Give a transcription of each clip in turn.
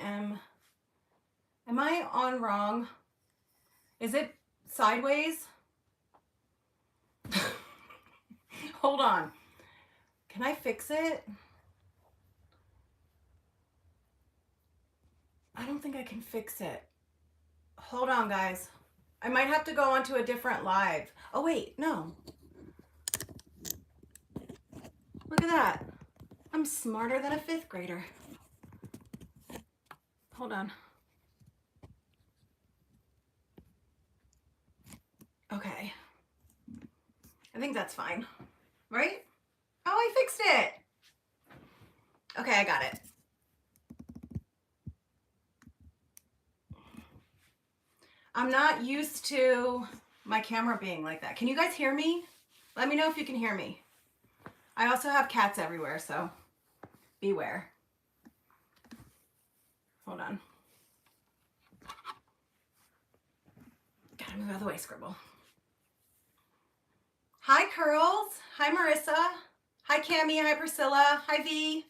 am I on wrong? Is it sideways? Hold on. Can I fix it? I don't think I can fix it. Hold on, guys. I might have to go onto a different live. Oh, wait, no. Look at that. I'm smarter than a 5th grader. Hold on. Okay. I think that's fine, right? Oh, I fixed it. Okay, I got it. I'm not used to my camera being like that. Can you guys hear me? Let me know if you can hear me. I also have cats everywhere, so beware. Hold on. Gotta move out of the way, Scribble. Hi, Curls. Hi, Marissa. Hi, Cammie. Hi, Priscilla. Hi, V.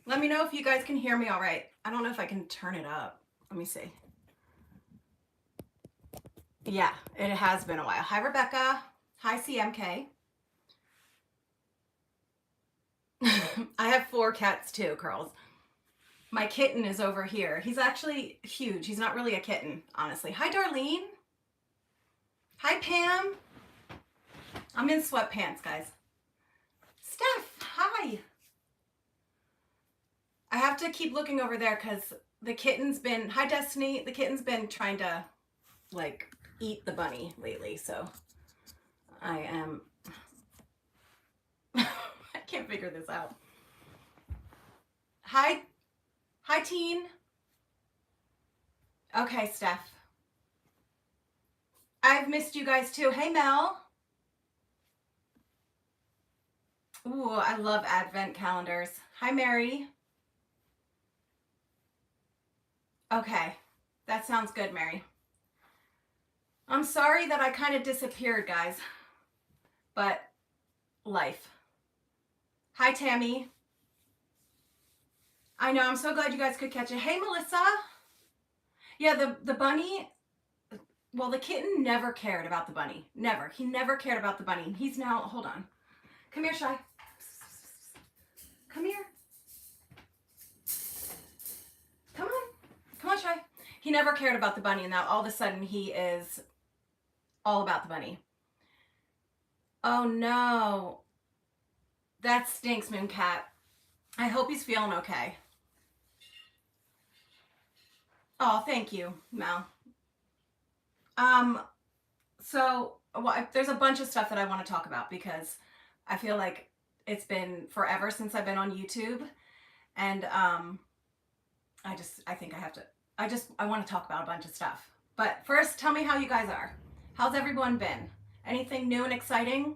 Let me know if you guys can hear me all right. I don't know if I can turn it up. Let me see. Yeah, it has been a while. Hi, Rebecca. Hi, CMK. I have 4 cats too, Curls. My kitten is over here. He's actually huge. He's not really a kitten, honestly. Hi, Darlene. Hi, Pam. I'm in sweatpants, guys. Steph, hi. I have to keep looking over there because the kitten's been, hi, Destiny. The kitten's been trying to, like, eat the bunny lately, so I am, I can't figure this out. Hi, Teen. Okay, Steph. I've missed you guys too. Hey, Mel. Ooh, I love advent calendars. Hi, Mary. Okay, that sounds good, Mary. I'm sorry that I kind of disappeared, guys, but life. Hi, Tammy. I know, I'm so glad you guys could catch it. Hey, Melissa. Yeah, the bunny, well, the kitten never cared about the bunny. Never. He never cared about the bunny. He's now, hold on. Come here, Shy. Come here. Come on. Come on, Shy. He never cared about the bunny, and now all of a sudden he is all about the bunny. Oh, no. That stinks, Mooncat. I hope he's feeling okay. Oh, thank you, Mel. So there's a bunch of stuff that I want to talk about because I feel like it's been forever since I've been on YouTube, and I want to talk about a bunch of stuff. But first, tell me how you guys are. How's everyone been? Anything new and exciting?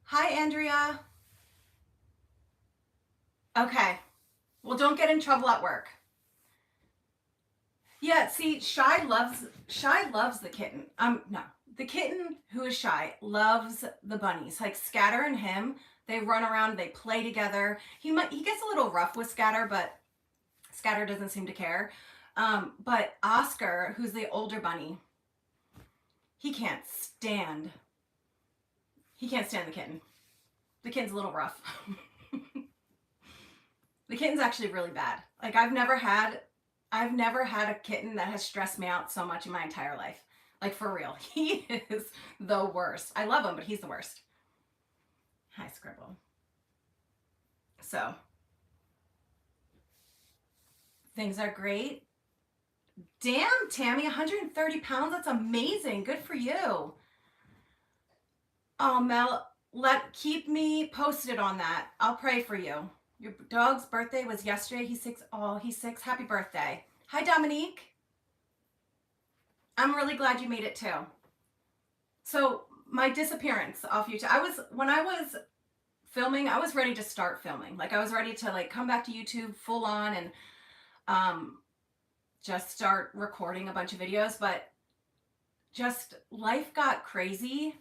Hi, Andrea. Okay. Well, don't get in trouble at work. Yeah, see, Shy loves the kitten. No. The kitten who is Shy loves the bunnies. Like Scatter and him, they run around, they play together. He gets a little rough with Scatter, but Scatter doesn't seem to care. But Oscar, who's the older bunny, he can't stand the kitten. The kitten's a little rough. The kitten's actually really bad. Like I've never had a kitten that has stressed me out so much in my entire life. Like for real. He is the worst. I love him, but he's the worst. Hi, Scribble. So, things are great. Damn, Tammy, 130 pounds. That's amazing. Good for you. Oh, Mel, keep me posted on that. I'll pray for you. Your dog's birthday was yesterday. He's 6. Oh, he's 6. Happy birthday. Hi, Dominique. I'm really glad you made it too. So my disappearance off YouTube. When I was filming, I was ready to start filming. Like I was ready to like come back to YouTube full on and just start recording a bunch of videos, but just life got crazy.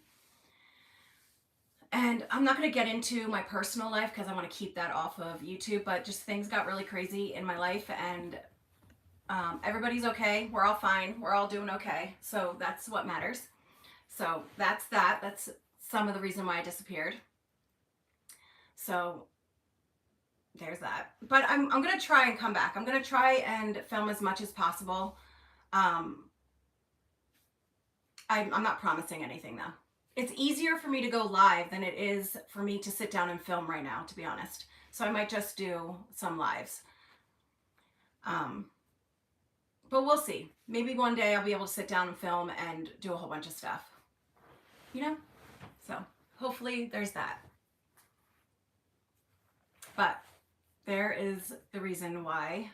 And I'm not going to get into my personal life because I want to keep that off of YouTube, but just things got really crazy in my life, and everybody's okay. We're all fine. We're all doing okay. So that's what matters. So that's that. That's some of the reason why I disappeared. So there's that. But I'm going to try and come back. I'm going to try and film as much as possible. I'm not promising anything though. It's easier for me to go live than it is for me to sit down and film right now, to be honest. So I might just do some lives. But we'll see. Maybe one day I'll be able to sit down and film and do a whole bunch of stuff. You know? So hopefully there's that. But there is the reason why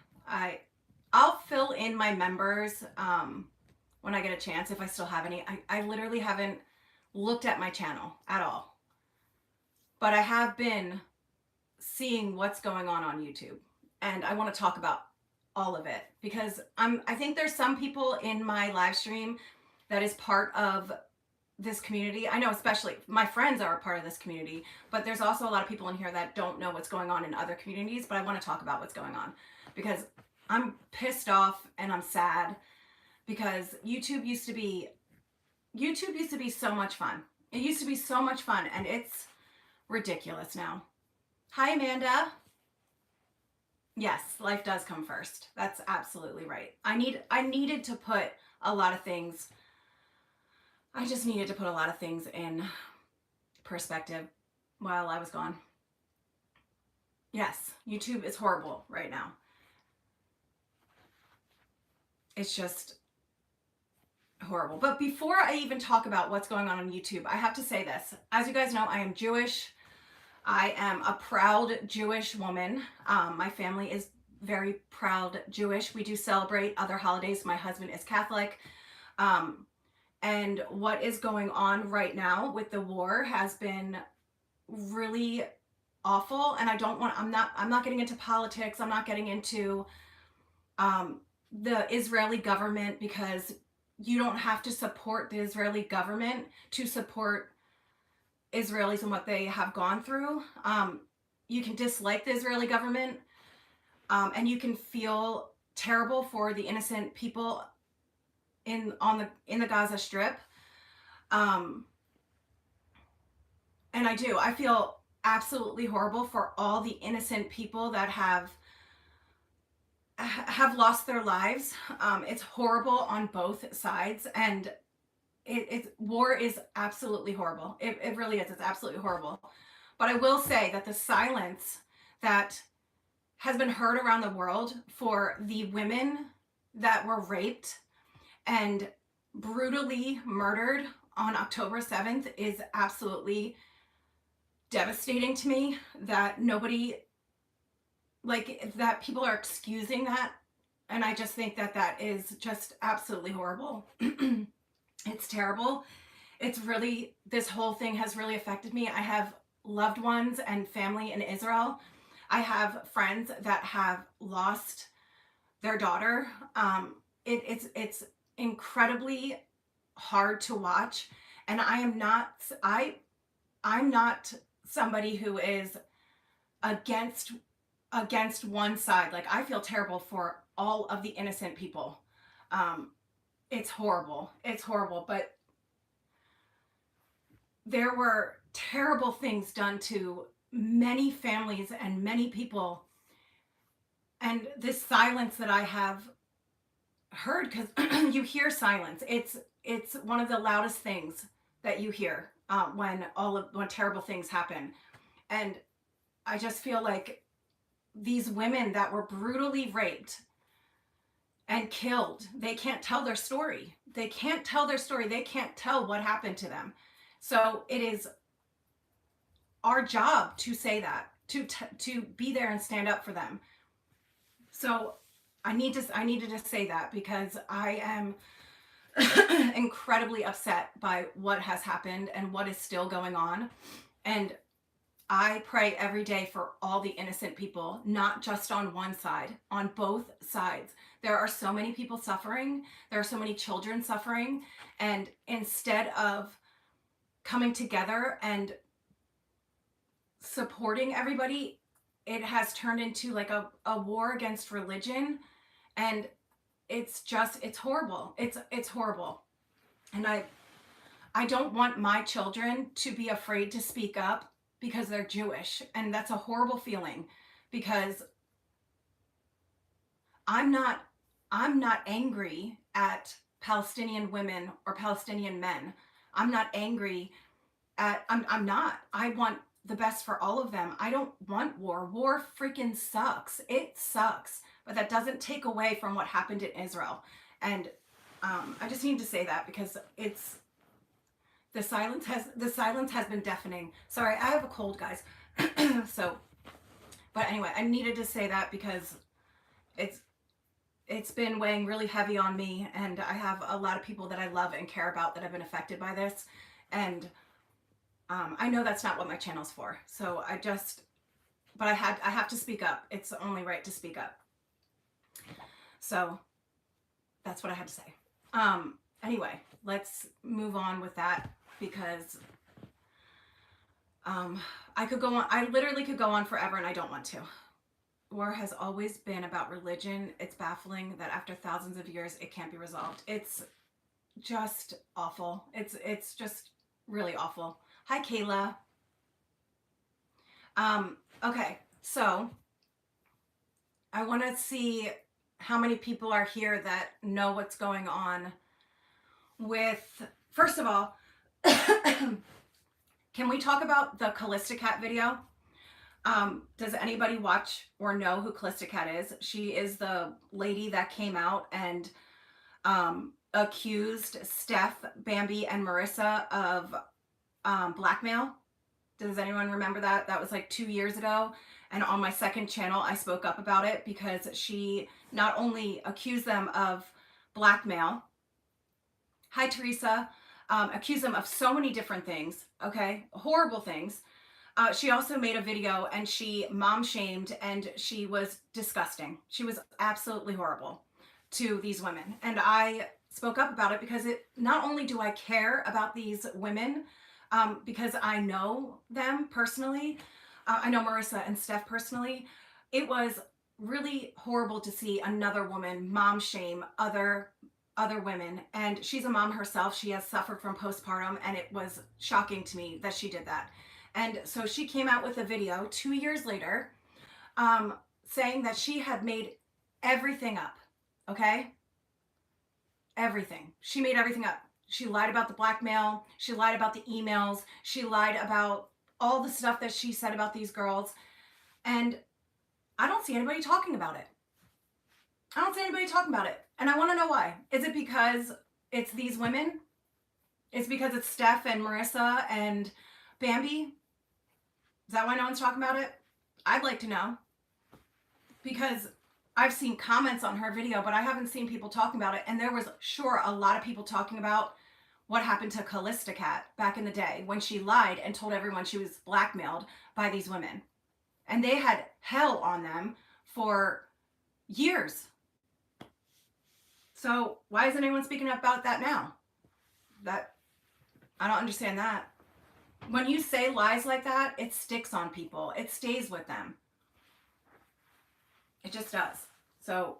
I'll fill in my members when I get a chance, if I still have any. I literally haven't looked at my channel at all. But I have been seeing what's going on YouTube. And I want to talk about all of it because I think there's some people in my live stream that is part of this community. I know especially my friends are a part of this community, but there's also a lot of people in here that don't know what's going on in other communities, but I want to talk about what's going on because I'm pissed off and I'm sad because YouTube used to be so much fun. It used to be so much fun and it's ridiculous now. Hi, Amanda. Yes, life does come first. That's absolutely right. I needed to put a lot of things. I just needed to put a lot of things in perspective while I was gone. Yes, YouTube is horrible right now. It's just horrible. But before I even talk about what's going on YouTube, I have to say this. As you guys know, I am Jewish. I am a proud Jewish woman. My family is very proud Jewish. We do celebrate other holidays. My husband is Catholic. And what is going on right now with the war has been really awful. And I'm not getting into politics. I'm not getting into the Israeli government because you don't have to support the Israeli government to support Israelis and what they have gone through. You can dislike the Israeli government and you can feel terrible for the innocent people in the Gaza Strip. And I feel absolutely horrible for all the innocent people that have lost their lives. It's horrible on both sides, and war is absolutely horrible. It really is. It's absolutely horrible. But I will say that the silence that has been heard around the world for the women that were raped and brutally murdered on October 7th is absolutely devastating to me, that that people are excusing that. And I just think that is just absolutely horrible. It's terrible. This whole thing has really affected me. I have loved ones and family in Israel. I have friends that have lost their daughter. It's incredibly hard to watch. And I'm not somebody who is against one side. Like, I feel terrible for all of the innocent people. It's horrible. It's horrible. But there were terrible things done to many families and many people. And this silence that I have heard, because you hear silence. It's one of the loudest things that you hear when terrible things happen. And I just feel like these women that were brutally raped and killed, they can't tell their story. They can't tell their story. They can't tell what happened to them. So it is our job to say that, to be there and stand up for them. So I needed to say that because I am incredibly upset by what has happened and what is still going on. And I pray every day for all the innocent people, not just on one side, on both sides. There are so many people suffering. There are so many children suffering. And instead of coming together and supporting everybody, it has turned into like a war against religion. And it's horrible. It's horrible. And I don't want my children to be afraid to speak up because they're Jewish. And that's a horrible feeling, because I'm not I'm not angry at Palestinian women or Palestinian men. I'm not angry at I'm not. I want the best for all of them. I don't want war. War freaking sucks. It sucks. But that doesn't take away from what happened in Israel. And I just need to say that because it's the silence has been deafening. Sorry, I have a cold, guys. So, but anyway, I needed to say that because it's it's been weighing really heavy on me, and I have a lot of people that I love and care about that have been affected by this. And I know that's not what my channel's for. So but I have to speak up. It's only right to speak up. So that's what I had to say. Anyway, let's move on with that, because I could go on. I literally could go on forever, and I don't want to. War has always been about religion. It's baffling that after thousands of years, it can't be resolved. It's just awful. It's just really awful. Hi, Kayla. Okay, so I want to see how many people are here that know what's going on with, first of all, can we talk about the Kalista Cat video? Does anybody watch or know who Kalista Cat is? She is the lady that came out and accused Steph, Bambi, and Marissa of blackmail. Does anyone remember that? That was like 2 years ago. And on my second channel, I spoke up about it because she not only accused them of blackmail. Hi, Teresa. Accused them of so many different things, okay? Horrible things. She also made a video and she mom shamed, and she was disgusting. She was absolutely horrible to these women. And I spoke up about it because not only do I care about these women, because I know them personally, I know Marissa and Steph personally. It was really horrible to see another woman mom shame other women, and she's a mom herself. She has suffered from postpartum, and it was shocking to me that she did that. And so she came out with a video 2 years later, saying that she had made everything up. Okay, everything. She made everything up. She lied about the blackmail. She lied about the emails. She lied about all the stuff that she said about these girls. And I don't see anybody talking about it. I don't see anybody talking about it. And I want to know why. Is it because it's these women? It's because it's Steph and Marissa and Bambi? Is that why no one's talking about it? I'd like to know. Because I've seen comments on her video, but I haven't seen people talking about it. And there was sure a lot of people talking about what happened to Kalista Cat back in the day when she lied and told everyone she was blackmailed by these women. And they had hell on them for years. So why isn't anyone speaking up about that now? I don't understand that. When you say lies like that, it sticks on people. It stays with them. It just does. So,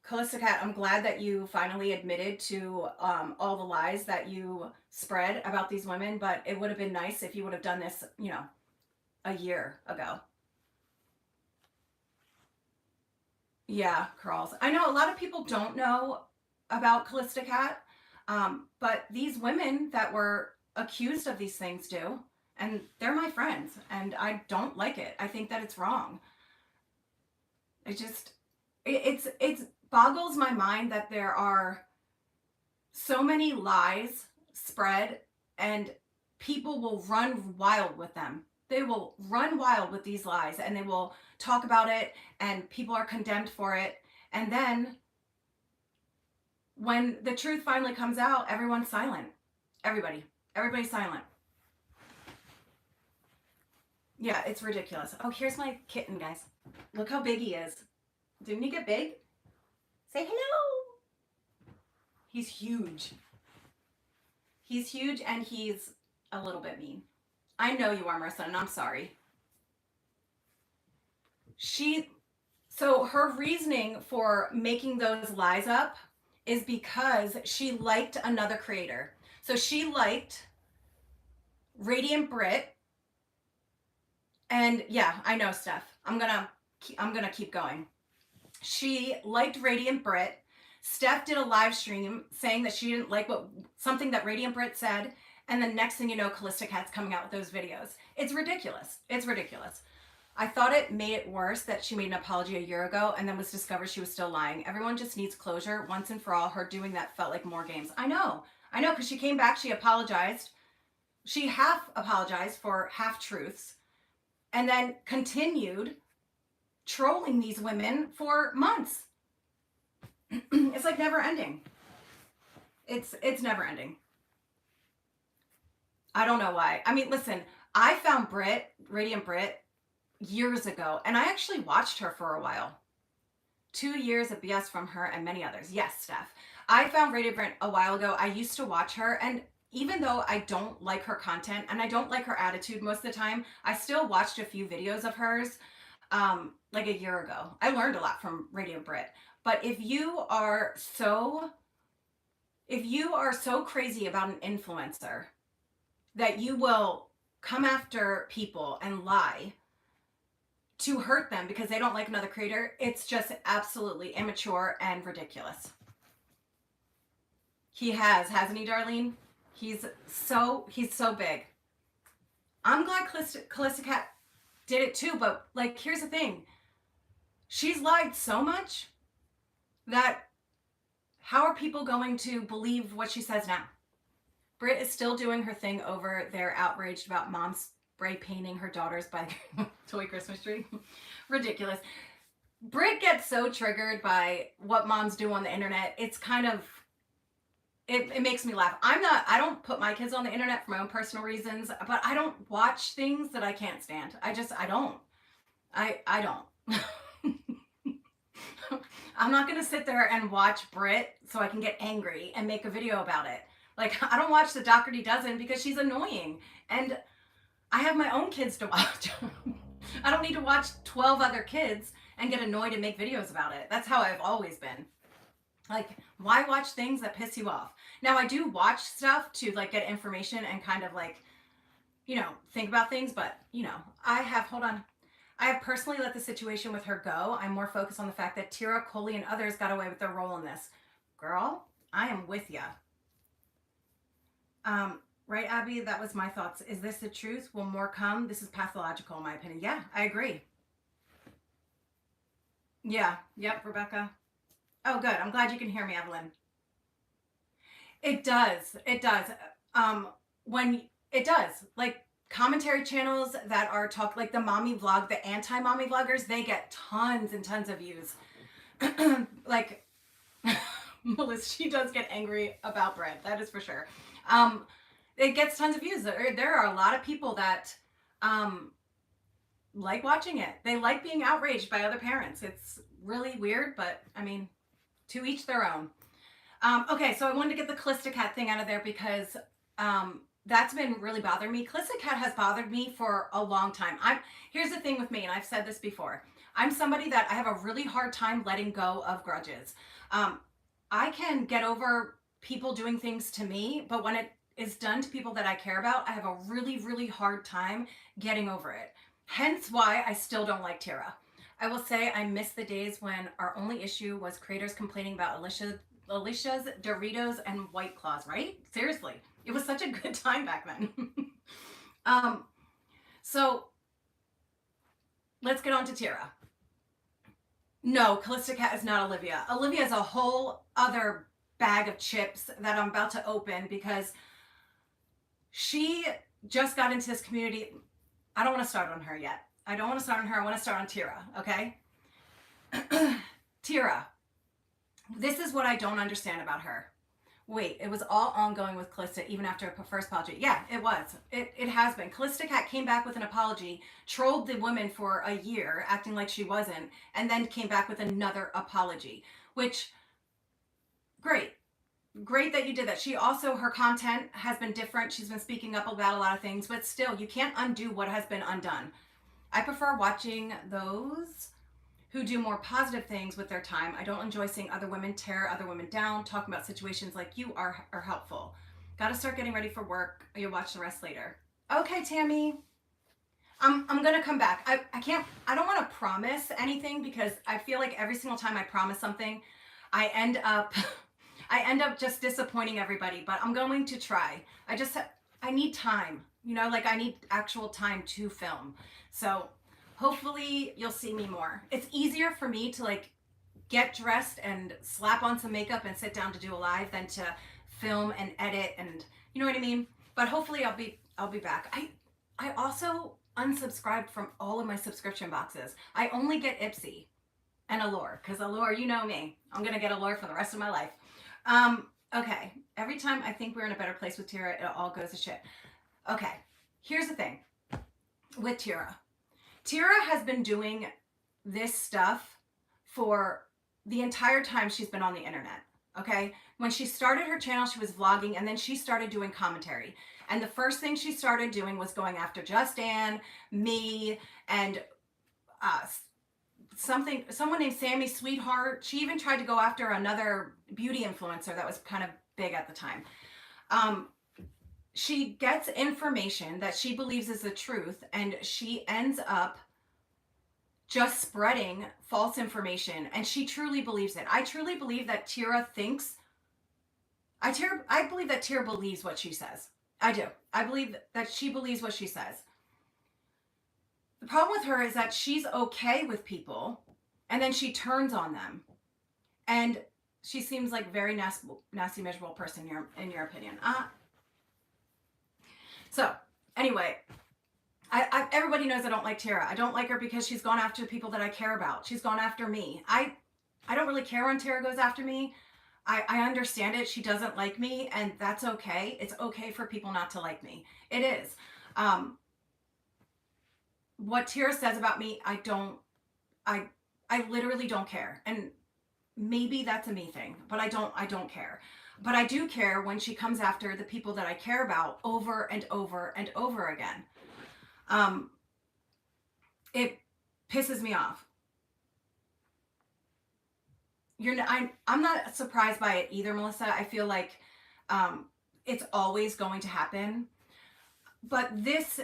Kalista Cat, I'm glad that you finally admitted to all the lies that you spread about these women, but it would have been nice if you would have done this, a year ago. Yeah, Carls. I know a lot of people don't know about Kalista Cat, but these women that were accused of these things do, and they're my friends, and I don't like it. I think that it's wrong. It boggles my mind that there are so many lies spread, and people will run wild with them. They will run wild with these lies, and they will talk about it, and people are condemned for it. And then when the truth finally comes out, everyone's silent. Everybody's silent. Yeah, it's ridiculous. Oh, here's my kitten, guys. Look how big he is. Didn't he get big? Say hello. He's huge. He's huge, and he's a little bit mean. I know you are, Marissa, and I'm sorry. So her reasoning for making those lies up is because she liked another creator. So she liked Radiant Brit, and yeah, I know, Steph. I'm gonna keep going. She liked Radiant Brit. Steph did a live stream saying that she didn't like something that Radiant Brit said, and the next thing you know, Kalista Cat's coming out with those videos. It's ridiculous. It's ridiculous. I thought it made it worse that she made an apology a year ago and then was discovered she was still lying. Everyone just needs closure once and for all. Her doing that felt like more games. I know, because she came back, she apologized. She half apologized for half truths and then continued trolling these women for months. It's like never ending. It's never ending. I don't know why. I mean, listen, I found Radiant Brit, years ago, and I actually watched her for a while. 2 years of BS from her and many others. Yes, Steph. I found Radiant Brit a while ago. I used to watch her, and even though I don't like her content and I don't like her attitude most of the time, I still watched a few videos of hers like a year ago. I learned a lot from Radiant Brit. But if you are so crazy about an influencer that you will come after people and lie to hurt them because they don't like another creator, it's just absolutely immature and ridiculous. He hasn't he, Darlene? He's so big. I'm glad Kalista Cat did it too, but like, here's the thing. She's lied so much that how are people going to believe what she says now? Britt is still doing her thing over there, outraged about mom's spray painting her daughters by the toy Christmas tree. Ridiculous. Britt gets so triggered by what moms do on the internet. It's kind of, it makes me laugh. I don't put my kids on the internet for my own personal reasons, but I don't watch things that I can't stand. I don't. I'm not going to sit there and watch Britt so I can get angry and make a video about it. Like, I don't watch the Doherty Dozen because she's annoying. And I have my own kids to watch. I don't need to watch 12 other kids and get annoyed and make videos about it. That's how I've always been. Like, why watch things that piss you off? Now, I do watch stuff to, like, get information and kind of, like, you know, think about things. But, you know, I have personally let the situation with her go. I'm more focused on the fact that Tira, Coie, and others got away with their role in this. Girl, I am with ya. Right, Abby? That was my thoughts. Is this the truth? Will more come? This is pathological, in my opinion. Yeah, I agree. Yeah. Yep, Rebecca. Oh, good. I'm glad you can hear me, Evelyn. It does. It does. When it does, like, commentary channels that are like the mommy vlog, the anti-mommy vloggers, they get tons and tons of views. Like, Melissa, she does get angry about bread. That is for sure. It gets tons of views. There are a lot of people that like watching it. They like being outraged by other parents. It's really weird, but I mean, to each their own. Okay, so I wanted to get the Kalista Cat thing out of there because that's been really bothering me. Kalista Cat has bothered me for a long time. Here's the thing with me, and I've said this before. I'm somebody that I have a really hard time letting go of grudges. I can get over people doing things to me, but when it is done to people that I care about, I have a really, really hard time getting over it. Hence why I still don't like Tira. I will say I miss the days when our only issue was creators complaining about Alicia's Doritos and White Claws, right? Seriously. It was such a good time back then. So let's get on to Tira. No, Kalista Cat is not Olivia. Olivia is a whole other bag of chips that I'm about to open because she just got into this community. I don't want to start on her yet. I don't want to start on her. I want to start on Tira, okay? Tira. This is what I don't understand about her. Wait, it was all ongoing with Kalista even after her first apology. Yeah, it was. It has been. Kalista Cat came back with an apology, trolled the woman for a year, acting like she wasn't, and then came back with another apology, which, great. great that you did that. She also, her content has been different. She's been speaking up about a lot of things, but still, you can't undo what has been undone. I prefer watching those who do more positive things with their time. I don't enjoy seeing other women tear other women down. Talking about situations like you are helpful. Got to start getting ready for work. You'll watch the rest later. Okay, Tammy. I'm gonna come back. I don't want to promise anything because I feel like every single time I promise something, I end up I end up just disappointing everybody, but I'm going to try. I need time. Like I need actual time to film. So hopefully you'll see me more. It's easier for me to like get dressed and slap on some makeup and sit down to do a live than to film and edit, and you know what I mean? But hopefully I'll be back. I also unsubscribed from all of my subscription boxes. I only get Ipsy and Allure, because Allure, you know me. I'm gonna get Allure for the rest of my life. Okay. Every time I think we're in a better place with Tira, it all goes to shit. Okay. Here's the thing with Tira. Tira has been doing this stuff for the entire time she's been on the internet. Okay. When she started her channel, she was vlogging, and then she started doing commentary. And the first thing she started doing was going after Just Ann, me, and someone named Sammy Sweetheart. She even tried to go after another beauty influencer that was kind of big at the time. She gets information that she believes is the truth, and she ends up just spreading false information, and she truly believes it. I truly believe that Tira thinks I believe that Tira believes what she says. I do. I believe that she believes what she says. The problem with her is that she's okay with people, and then she turns on them, and she seems like very nasty, miserable person in your opinion. So anyway, everybody knows I don't like Tara. I don't like her because she's gone after the people that I care about. She's gone after me. I don't really care when Tara goes after me. I understand it. She doesn't like me, and that's okay. It's okay for people not to like me. It is. What Tira says about me, I literally don't care. And maybe that's a me thing, but I don't care. But I do care when she comes after the people that I care about over and over and over again. It pisses me off. I'm not surprised by it either, Melissa. I feel like it's always going to happen. But this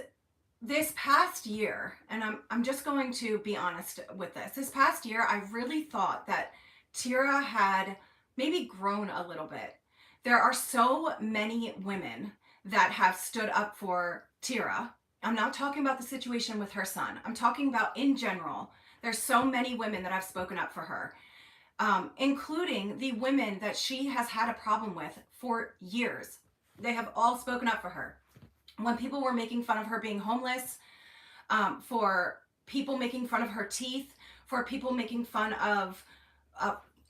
past year, and I'm just going to be honest with this. This past year, I really thought that Tira had maybe grown a little bit. There are so many women that have stood up for Tira. I'm not talking about the situation with her son. I'm talking about in general. There's so many women that have spoken up for her. Including the women that she has had a problem with for years. They have all spoken up for her. When people were making fun of her being homeless, for people making fun of her teeth, for people making fun of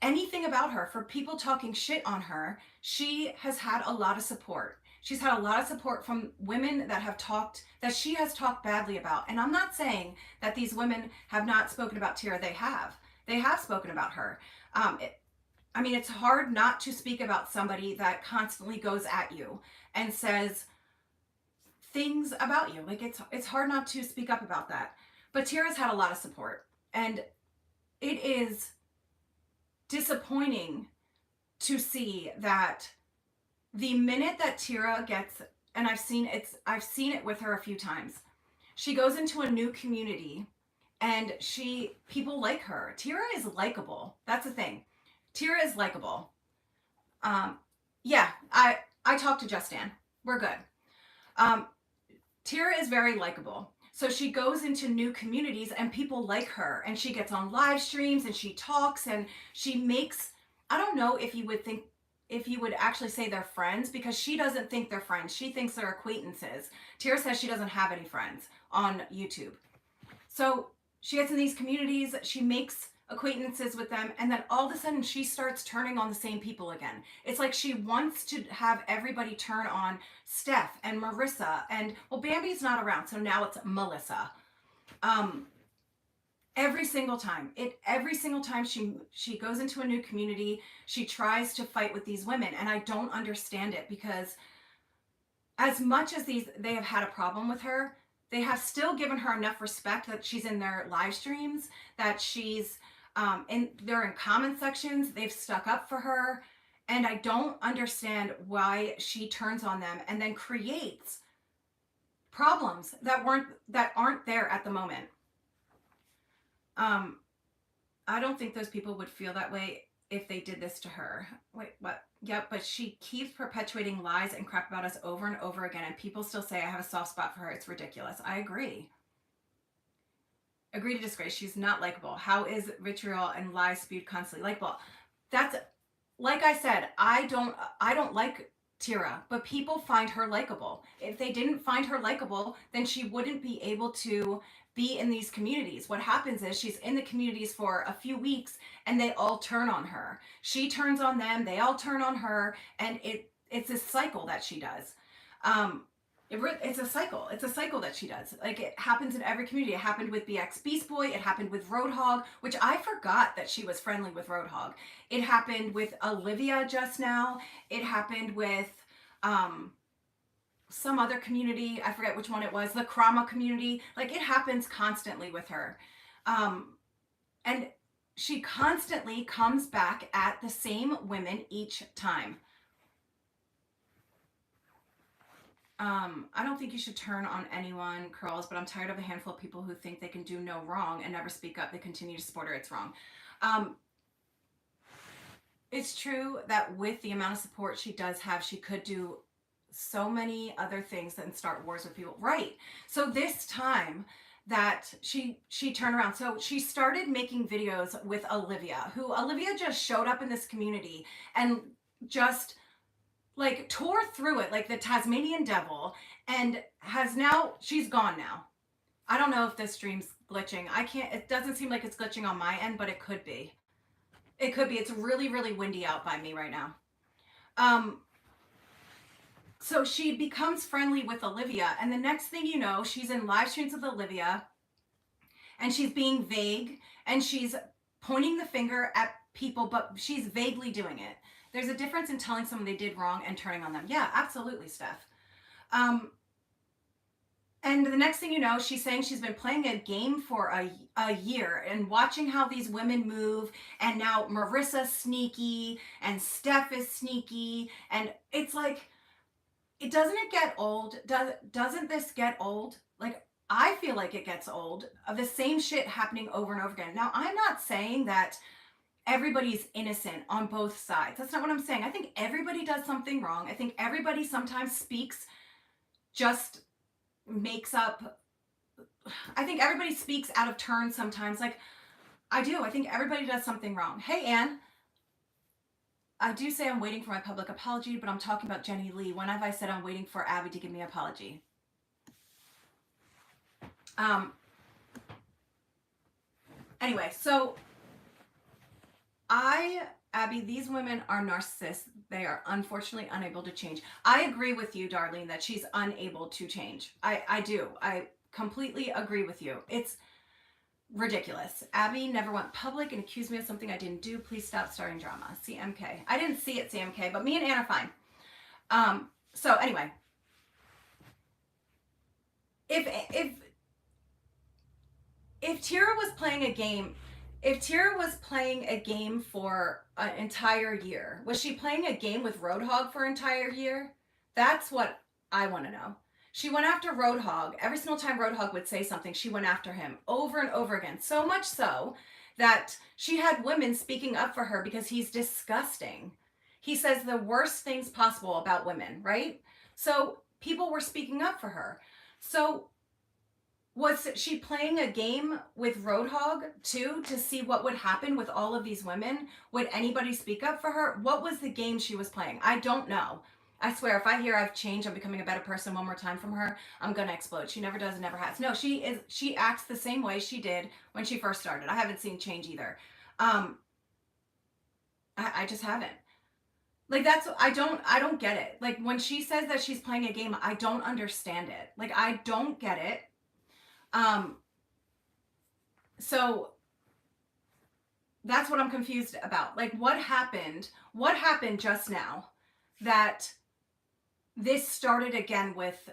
anything about her, for people talking shit on her, she has had a lot of support. She's had a lot of support from women that she has talked badly about. And I'm not saying that these women have not spoken about Tira. They have. They have spoken about her. It's hard not to speak about somebody that constantly goes at you and says things about you. Like it's hard not to speak up about that. But Tira's had a lot of support, and it is disappointing to see that the minute that Tira gets, and I've seen it with her a few times, she goes into a new community. And people like her. Tira is likable. That's the thing. Tira is likable. Yeah, I talked to Just Ann. We're good. Tira is very likable. So she goes into new communities and people like her. And she gets on live streams and she talks and she makes, I don't know if you would actually say they're friends, because she doesn't think they're friends. She thinks they're acquaintances. Tira says she doesn't have any friends on YouTube. So she gets in these communities, she makes acquaintances with them, and then all of a sudden she starts turning on the same people again. It's like she wants to have everybody turn on Steph and Marissa, and well, Bambi's not around, so now it's Melissa. Every single time. Every single time she goes into a new community, she tries to fight with these women, and I don't understand it, because as much as they have had a problem with her, they have still given her enough respect that she's in their live streams, that she's they're in comment sections, they've stuck up for her, and I don't understand why she turns on them and then creates problems that aren't there at the moment. I don't think those people would feel that way if they did this to her. Wait, what? Yep, but she keeps perpetuating lies and crap about us over and over again, and people still say I have a soft spot for her. It's ridiculous. I agree. Agree to disgrace. She's not likable. How is vitriol and lies spewed constantly likable? That's, like I said, I don't like Tira, but people find her likable. If they didn't find her likable, then she wouldn't be able to be in these communities. What happens is she's in the communities for a few weeks and they all turn on her. She turns on them, they all turn on her, and it's a cycle that she does. It's a cycle. It's a cycle that she does. Like, it happens in every community. It happened with BX Beast Boy. It happened with Roadhog, which I forgot that she was friendly with Roadhog. It happened with Olivia just now. It happened with some other community. I forget which one it was. The Krama community. Like, it happens constantly with her. And she constantly comes back at the same women each time. I don't think you should turn on anyone, Curls, but I'm tired of a handful of people who think they can do no wrong and never speak up. They continue to support her. It's wrong. It's true that with the amount of support she does have, she could do so many other things than start wars with people. Right. So this time that she turned around. So she started making videos with Olivia, who Olivia just showed up in this community and just like tore through it like the Tasmanian devil, and she's gone now. I don't know if this stream's glitching. It doesn't seem like it's glitching on my end, but it could be. It could be. It's really, really windy out by me right now. So she becomes friendly with Olivia, and the next thing you know, she's in live streams with Olivia, and she's being vague, and she's pointing the finger at people, but she's vaguely doing it. There's a difference in telling someone they did wrong and turning on them. Yeah, absolutely, Steph. And the next thing you know, she's saying she's been playing a game for a year and watching how these women move. And now Marissa's sneaky and Steph is sneaky. And it's like, doesn't it get old? Doesn't this get old? Like, I feel like it gets old of the same shit happening over and over again. Now, I'm not saying that everybody's innocent on both sides. That's not what I'm saying. I think everybody does something wrong. I think everybody sometimes I think everybody speaks out of turn sometimes. Like, I do. I think everybody does something wrong. Hey, Anne. I do say I'm waiting for my public apology, but I'm talking about Jenny Lee. When have I said I'm waiting for Abby to give me an apology? Anyway, so Abby, these women are narcissists. They are unfortunately unable to change. I agree with you, Darlene, that she's unable to change. I do. I completely agree with you. It's ridiculous. Abby never went public and accused me of something I didn't do. Please stop starting drama. CMK. I didn't see it, CMK, but me and Anne are fine. So anyway, if Tira was playing a game, for an entire year, was she playing a game with Roadhog for an entire year? That's what I want to know. She went after Roadhog. Every single time Roadhog would say something, she went after him over and over again. So much so that she had women speaking up for her because he's disgusting. He says the worst things possible about women, right? So people were speaking up for her. So was she playing a game with Roadhog too to see what would happen with all of these women? Would anybody speak up for her? What was the game she was playing? I don't know. I swear, if I hear I've changed, I'm becoming a better person one more time from her, I'm gonna explode. She never does and never has. No, she acts the same way she did when she first started. I haven't seen change either. I just haven't. Like, I don't get it. Like, when she says that she's playing a game, I don't understand it. Like, I don't get it. So that's what I'm confused about. Like, what happened? What happened just now that this started again with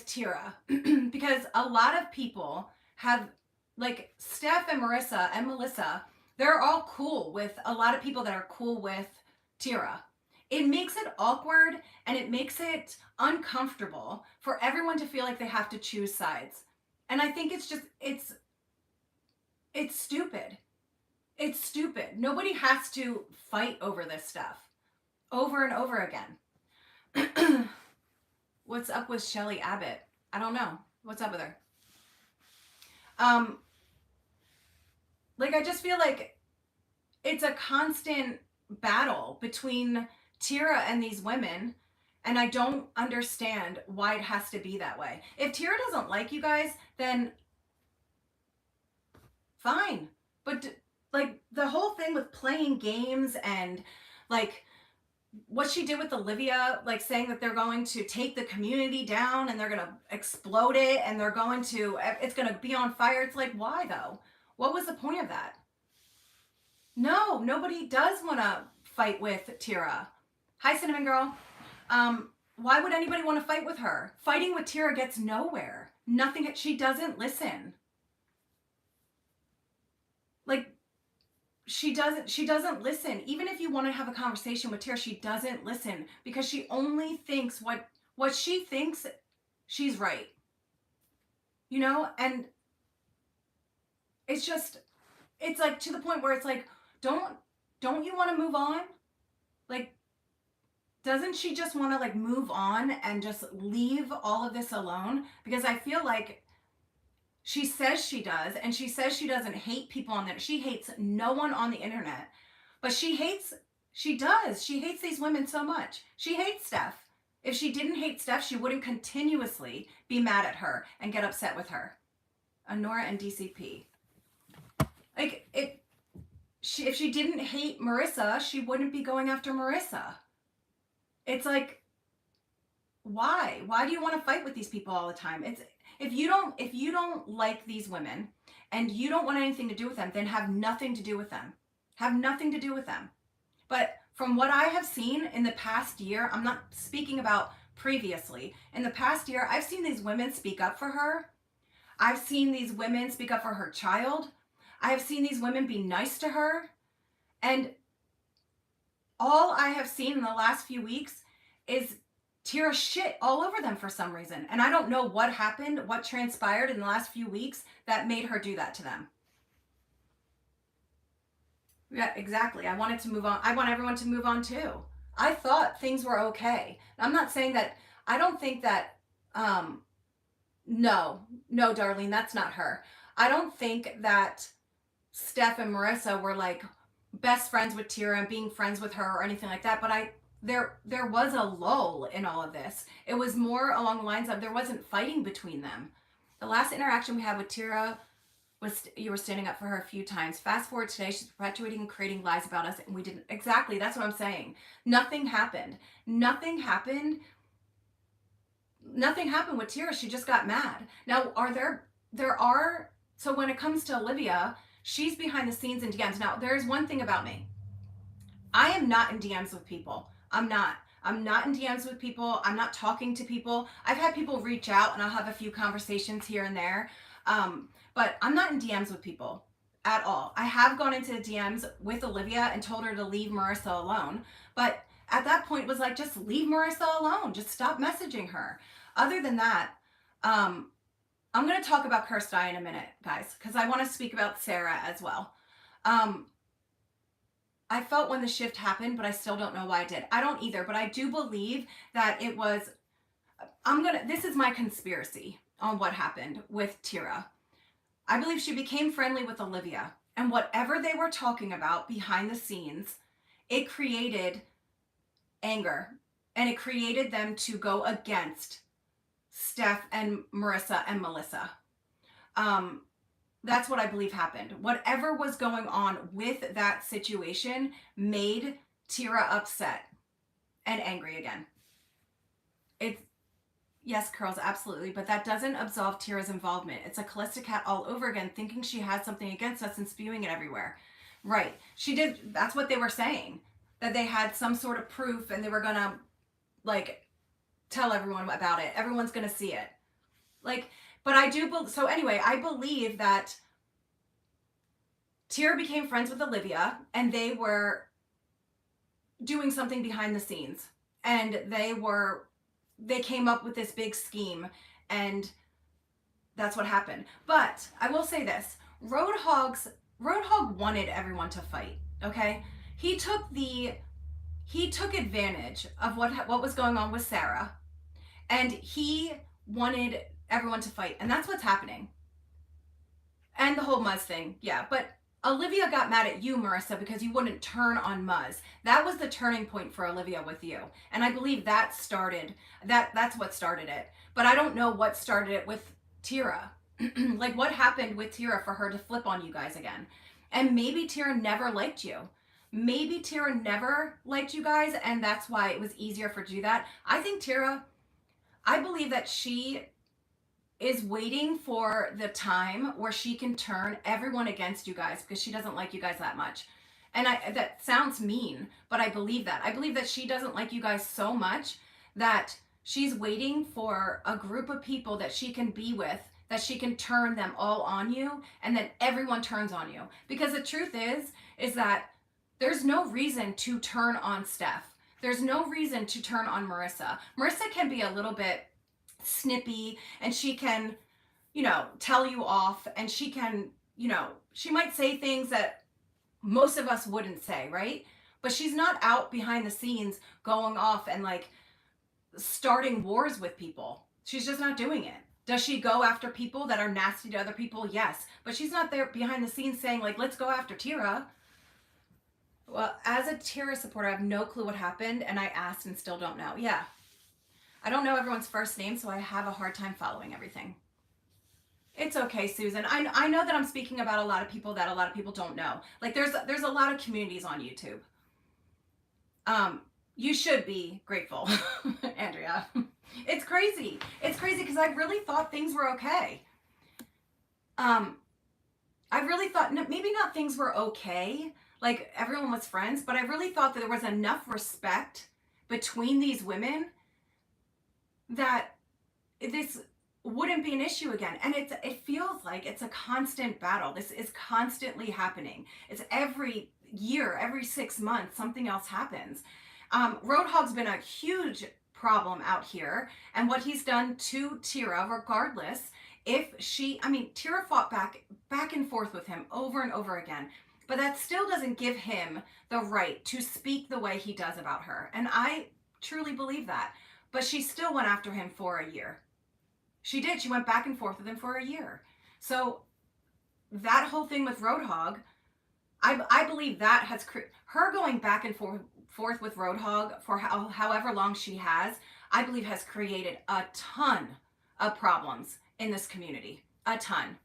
Tira? Because a lot of people have, like, Steph and Marissa and Melissa, they're all cool with a lot of people that are cool with Tira. It makes it awkward and it makes it uncomfortable for everyone to feel like they have to choose sides. And I think it's just, it's stupid. It's stupid. Nobody has to fight over this stuff over and over again. What's up with Shelly Abbott? I don't know. What's up with her? Like, I just feel like it's a constant battle between Tira and these women, and I don't understand why it has to be that way. If Tira doesn't like you guys, then fine. But, like, the whole thing with playing games and, like, what she did with Olivia, like, saying that they're going to take the community down and they're going to explode it and they're going to, it's going to be on fire. It's like, why though? What was the point of that? No, nobody does want to fight with Tira. Hi, Cinnamon Girl. Why would anybody want to fight with her? Fighting with Tira gets nowhere. Nothing, she doesn't listen. Like, she doesn't listen. Even if you want to have a conversation with Tara, she doesn't listen because she only thinks what she thinks she's right. You know? And it's just, it's like to the point where it's like, don't you want to move on? Like, doesn't she just want to, like, move on and just leave all of this alone? Because I feel like she says she does, and she says she doesn't hate people on there. She hates no one on the internet. But she hates these women so much. She hates Steph. If she didn't hate Steph, she wouldn't continuously be mad at her and get upset with her. Honora and DCP. Like, if she didn't hate Marissa, she wouldn't be going after Marissa. It's like, why? Why do you want to fight with these people all the time? If you don't like these women and you don't want anything to do with them, then have nothing to do with them. Have nothing to do with them. But from what I have seen in the past year, I'm not speaking about previously. In the past year, I've seen these women speak up for her. I've seen these women speak up for her child. I have seen these women be nice to her. And all I have seen in the last few weeks is Tira shit all over them for some reason. And I don't know what happened, what transpired in the last few weeks that made her do that to them. Yeah, exactly. I wanted to move on. I want everyone to move on too. I thought things were okay. I'm not saying that, I don't think that, no, Darlene, that's not her. I don't think that Steph and Marissa were, like, best friends with Tira and being friends with her or anything like that. But there was a lull in all of this. It was more along the lines of there wasn't fighting between them. The last interaction we had with Tira was you were standing up for her a few times. Fast forward today, she's perpetuating and creating lies about us, and we didn't. Exactly, that's what I'm saying. Nothing happened. Nothing happened with Tira. She just got mad. Now, so when it comes to Olivia, she's behind the scenes in DMs. Now, there's one thing about me. I am not in DMs with people. I'm not in DMs with people. I'm not talking to people. I've had people reach out and I'll have a few conversations here and there. But I'm not in DMs with people at all. I have gone into DMs with Olivia and told her to leave Marissa alone. But at that point it was like, just leave Marissa alone. Just stop messaging her. Other than that, I'm going to talk about Kirsty in a minute, guys, because I want to speak about Sarah as well. I felt when the shift happened, but I still don't know why I did. I don't either, but I do believe that it was, this is my conspiracy on what happened with Tira. I believe she became friendly with Olivia, and whatever they were talking about behind the scenes, it created anger, and it created them to go against Steph and Marissa and Melissa. That's what I believe happened. Whatever was going on with that situation made Tira upset and angry again. Yes, Curls, absolutely. But that doesn't absolve Tira's involvement. It's a Kalista Cat all over again, thinking she had something against us and spewing it everywhere. Right. She did. That's what they were saying. That they had some sort of proof and they were going to, like, tell everyone about it. Everyone's going to see it. Like, but I do. So anyway, I believe that Tira became friends with Olivia and they were doing something behind the scenes. And they came up with this big scheme, and that's what happened. But I will say this: Roadhog wanted everyone to fight. Okay, he took advantage of what was going on with Sarah, and he wanted everyone to fight, and that's what's happening. And the whole Muzz thing, yeah. But Olivia got mad at you, Marissa, because you wouldn't turn on Muzz. That was the turning point for Olivia with you. And I believe that's what started it. But I don't know what started it with Tira. Like, what happened with Tira for her to flip on you guys again? And maybe Tira never liked you. Maybe Tira never liked you guys, and that's why it was easier for her to do that. I believe that she is waiting for the time where she can turn everyone against you guys because she doesn't like you guys that much. And that sounds mean, but I believe that. I believe that she doesn't like you guys so much that she's waiting for a group of people that she can be with, that she can turn them all on you, and then everyone turns on you. Because the truth is that there's no reason to turn on Steph. There's no reason to turn on Marissa. Marissa can be a little bit snippy, and she can, tell you off, and she can, she might say things that most of us wouldn't say, right? But she's not out behind the scenes going off and like starting wars with people. She's just not doing it. Does she go after people that are nasty to other people? Yes. But she's not there behind the scenes saying, like, let's go after Tira. Well, as a Tira supporter, I have no clue what happened, and I asked and still don't know. Yeah. I don't know everyone's first name, so I have a hard time following everything. It's okay, Susan. I know that I'm speaking about a lot of people that a lot of people don't know. Like, there's a lot of communities on YouTube. You should be grateful, Andrea. It's crazy. It's crazy because I really thought things were okay. I really thought maybe not things were okay, like everyone was friends, but I really thought that there was enough respect between these women that this wouldn't be an issue again. And it feels like it's a constant battle. This is constantly happening. It's every year, every 6 months, something else happens. Roadhog's been a huge problem out here, and what he's done to Tira, regardless Tira fought back and forth with him over and over again, but that still doesn't give him the right to speak the way he does about her. And I truly believe that. But she still went after him for a year. She did. She went back and forth with him for a year. So that whole thing with Roadhog, I believe that has her going back and forth with Roadhog for however long she has, I believe has created a ton of problems in this community. A ton.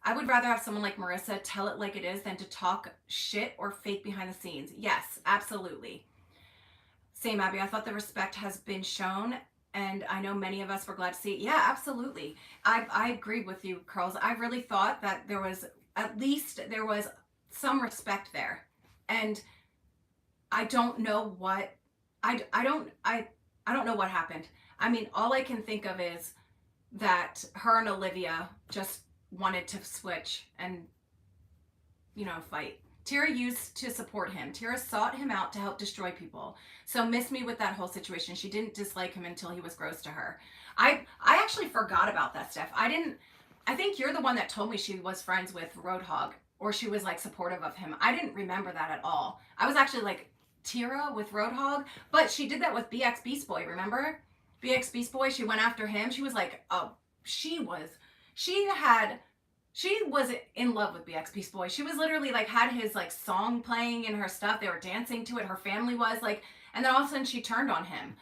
I would rather have someone like Marissa tell it like it is than to talk shit or fake behind the scenes. Yes, absolutely. Same, Abby. I thought the respect has been shown, and I know many of us were glad to see it. Yeah, absolutely. I agree with you, Curls. I really thought that there was some respect there, and I don't know what I don't know what happened. I mean, all I can think of is that her and Olivia just wanted to switch and fight. Tira used to support him. Tira sought him out to help destroy people. So miss me with that whole situation. She didn't dislike him until he was gross to her. I actually forgot about that, Steph. I think you're the one that told me she was friends with Roadhog, or she was like supportive of him. I didn't remember that at all. I was actually like Tira with Roadhog, but she did that with BX Beast Boy, remember? BX Beast Boy, she went after him. She was like, she was in love with BX Beast Boy. She was literally like had his like song playing in her stuff. They were dancing to it. Her family was like, and then all of a sudden she turned on him.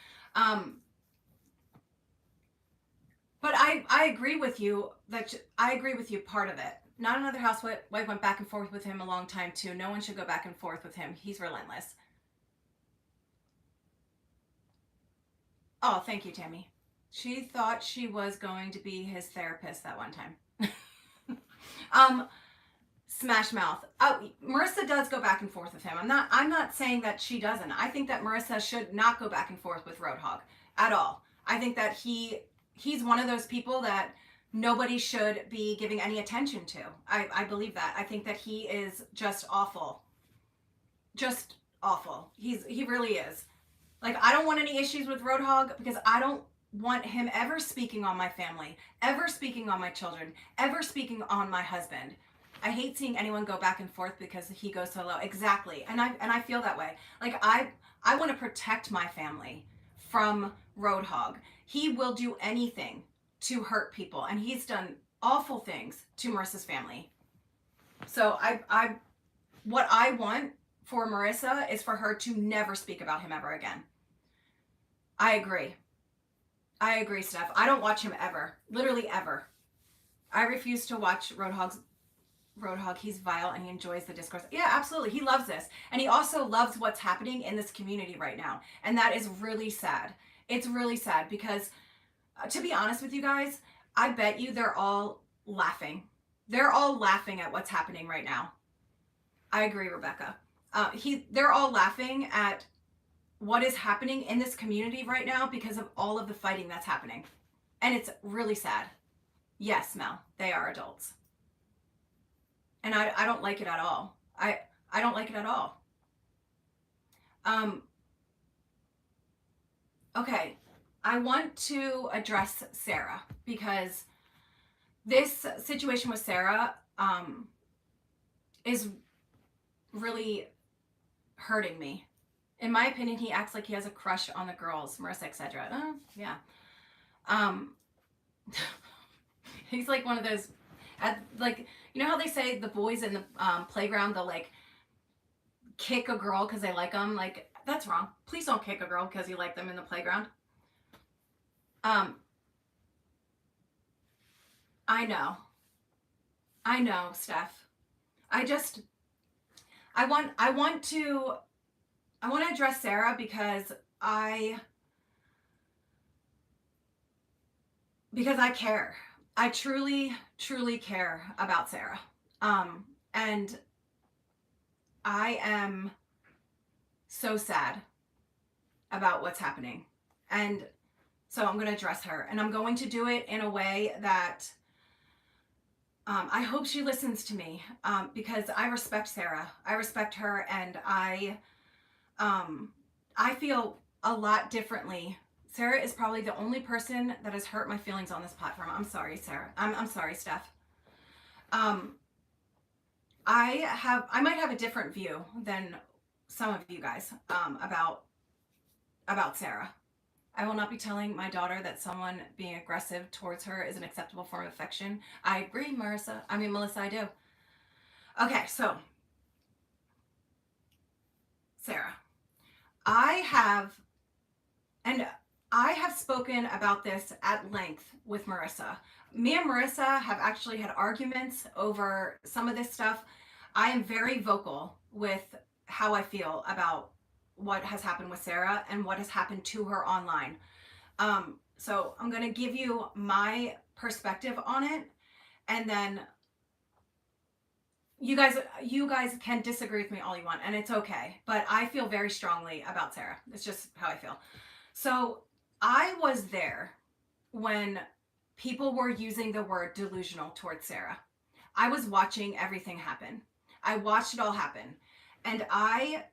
But I agree with you part of it. Not another housewife went back and forth with him a long time too. No one should go back and forth with him. He's relentless. Oh, thank you, Tammy. She thought she was going to be his therapist that one time. um, Smash Mouth. Oh, Marissa does go back and forth with him. I'm not saying that she doesn't. I think that Marissa should not go back and forth with Roadhog at all. I think that he's one of those people that nobody should be giving any attention to. I believe that. I think that he is just awful. Just awful. He really is. Like, I don't want any issues with Roadhog because I don't want him ever speaking on my family, ever speaking on my children, ever speaking on my husband. I hate seeing anyone go back and forth because he goes so low. Exactly. And I feel that way. Like, I want to protect my family from Roadhog. He will do anything to hurt people, and he's done awful things to Marissa's family. So what I want for Marissa is for her to never speak about him ever again. I agree. I agree, Steph. I don't watch him ever. Literally ever. I refuse to watch Roadhog. He's vile and he enjoys the discourse. Yeah, absolutely. He loves this. And he also loves what's happening in this community right now. And that is really sad. It's really sad because, to be honest with you guys, I bet you they're all laughing. They're all laughing at what's happening right now. I agree, Rebecca. They're all laughing at what is happening in this community right now because of all of the fighting that's happening. And it's really sad. Yes, Mel, they are adults. And I don't like it at all. I don't like it at all. Okay, I want to address Sarah because this situation with Sarah is really hurting me. In my opinion, he acts like he has a crush on the girls, Marissa, etc. Yeah. He's like one of those, like, you know how they say the boys in the playground, they'll like kick a girl because they like them? Like, that's wrong. Please don't kick a girl because you like them in the playground. I know, Steph. I want to address Sarah because I care. I truly, truly care about Sarah. And I am so sad about what's happening. And so I'm going to address her. And I'm going to do it in a way that I hope she listens to me because I respect Sarah. I respect her, and I feel a lot differently. Sarah is probably the only person that has hurt my feelings on this platform. I'm sorry, Sarah. I'm sorry, Steph. I might have a different view than some of you guys about Sarah. I will not be telling my daughter that someone being aggressive towards her is an acceptable form of affection. I agree, Melissa, I do. Okay, so Sarah, I have spoken about this at length with Marissa. Me and Marissa have actually had arguments over some of this stuff. I am very vocal with how I feel about what has happened with Sarah and what has happened to her online. So I'm going to give you my perspective on it, and then you guys can disagree with me all you want, and it's okay. But I feel very strongly about Sarah. It's just how I feel. So I was there when people were using the word delusional towards Sarah. I was watching everything happen. I watched it all happen. And I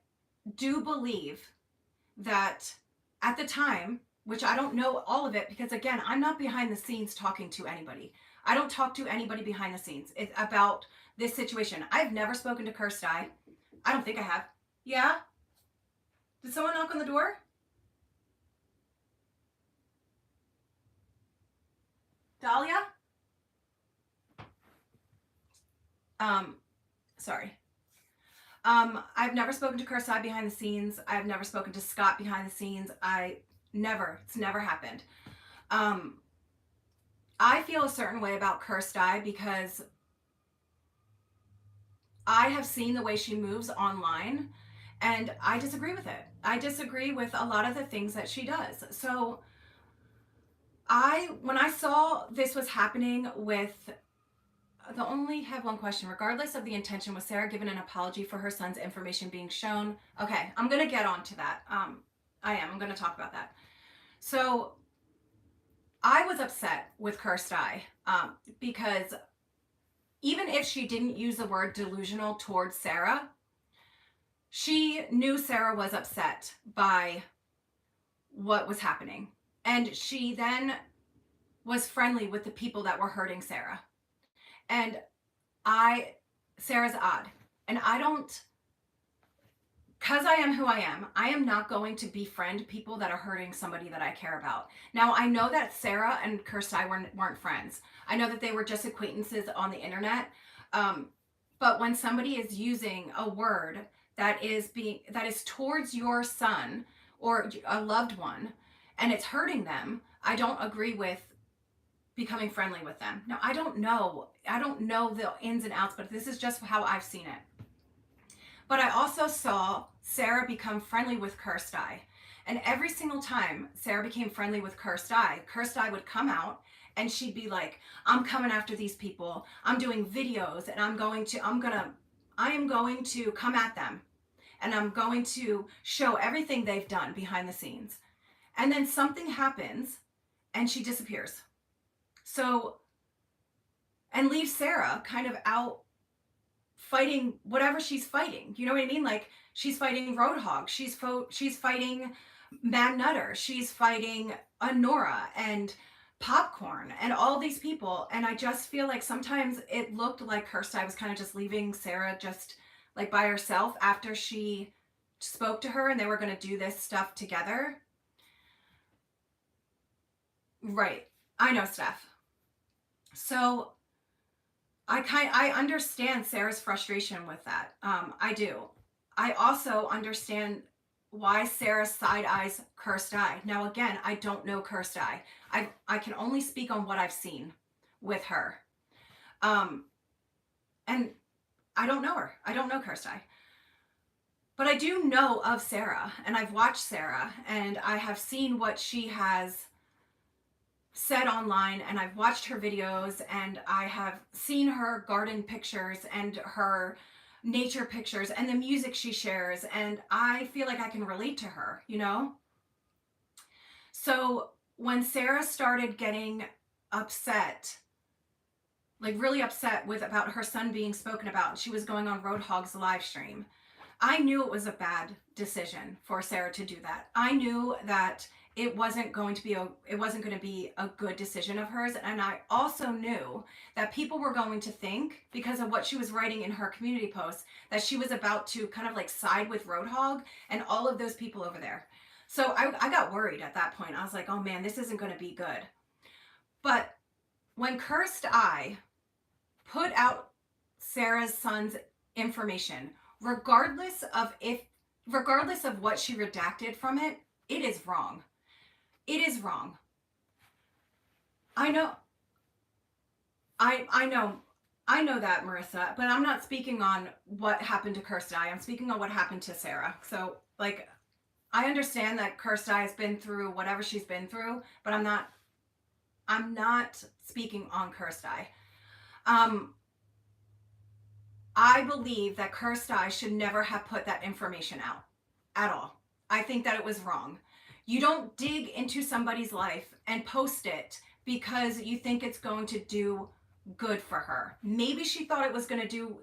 do believe that at the time, which I don't know all of it because, again, I'm not behind the scenes talking to anybody. I don't talk to anybody behind the scenes about this situation. I've never spoken to Kirsty. I don't think I have. Yeah? Did someone knock on the door? Dahlia? Sorry. I've never spoken to Kirsty behind the scenes. I've never spoken to Scott behind the scenes. It's never happened. I feel a certain way about Kirsty because I have seen the way she moves online, and I disagree with it. I disagree with a lot of the things that she does. So When I saw this was happening with, the only have one question. Regardless of the intention, was Sarah given an apology for her son's information being shown? Okay, I'm gonna get on to that. I'm gonna talk about that. So I was upset with Cursed Eye because even if she didn't use the word delusional towards Sarah, she knew Sarah was upset by what was happening. And she then was friendly with the people that were hurting Sarah. And Sarah's odd. And I don't, because I am who I am not going to befriend people that are hurting somebody that I care about. Now, I know that Sarah and Kirsty weren't friends. I know that they were just acquaintances on the internet. But when somebody is using a word that is towards your son or a loved one and it's hurting them, I don't agree with becoming friendly with them. Now, I don't know the ins and outs, but this is just how I've seen it. But I also saw Sarah become friendly with Cursed Eye. And every single time Sarah became friendly with Cursed Eye would come out and she'd be like, I'm coming after these people. I'm doing videos and I am going to come at them. And I'm going to show everything they've done behind the scenes. And then something happens and she disappears. So, and leaves Sarah kind of out fighting whatever she's fighting. You know what I mean? Like, she's fighting Roadhog. She's fighting Mad Nutter. She's fighting Nora and Popcorn and all these people. And I just feel like sometimes it looked like Kirsty was kind of just leaving Sarah just like by herself after she spoke to her and they were going to do this stuff together. Right. I know, Steph. So I understand Sarah's frustration with that. I do. I also understand why Sarah side eyes Cursed Eye. Now, again, I don't know Cursed Eye. I can only speak on what I've seen with her. And I don't know her. I don't know Cursed Eye. But I do know of Sarah, and I've watched Sarah, and I have seen what she has said online, and I've watched her videos, and I have seen her garden pictures and her nature pictures and the music she shares, and I feel like I can relate to her, you know? So when Sarah started getting upset, like really upset about her son being spoken about, she was going on Roadhog's live stream, I knew it was a bad decision for Sarah to do that. I knew that it wasn't going to be a good decision of hers, and I also knew that people were going to think, because of what she was writing in her community posts, that she was about to kind of like side with Roadhog and all of those people over there. So I got worried at that point. I was like, oh man, this isn't going to be good. But when Cursed Eye put out Sarah's son's information, regardless of what she redacted from it, it is wrong. It is wrong. I know that, Marissa, but I'm not speaking on what happened to Cursed Eye. I'm speaking on what happened to Sarah. So, like, I understand that Cursed Eye has been through whatever she's been through, but I'm not speaking on Cursed Eye. I believe that Cursed Eye should never have put that information out at all. I think that it was wrong. You don't dig into somebody's life and post it because you think it's going to do good for her. Maybe she thought it was going to do,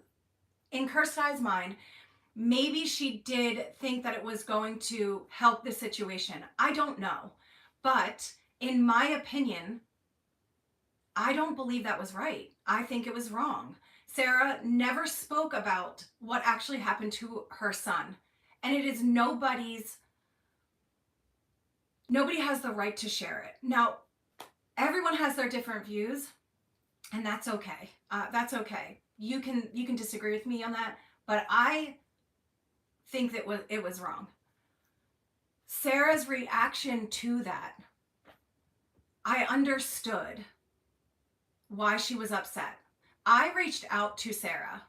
in Cursed Eye's mind, maybe she did think that it was going to help the situation. I don't know. But in my opinion, I don't believe that was right. I think it was wrong. Sarah never spoke about what actually happened to her son. And it is nobody has the right to share it. Now, everyone has their different views, and that's okay. That's okay. You can disagree with me on that, but I think that it was wrong. Sarah's reaction to that, I understood why she was upset. I reached out to Sarah.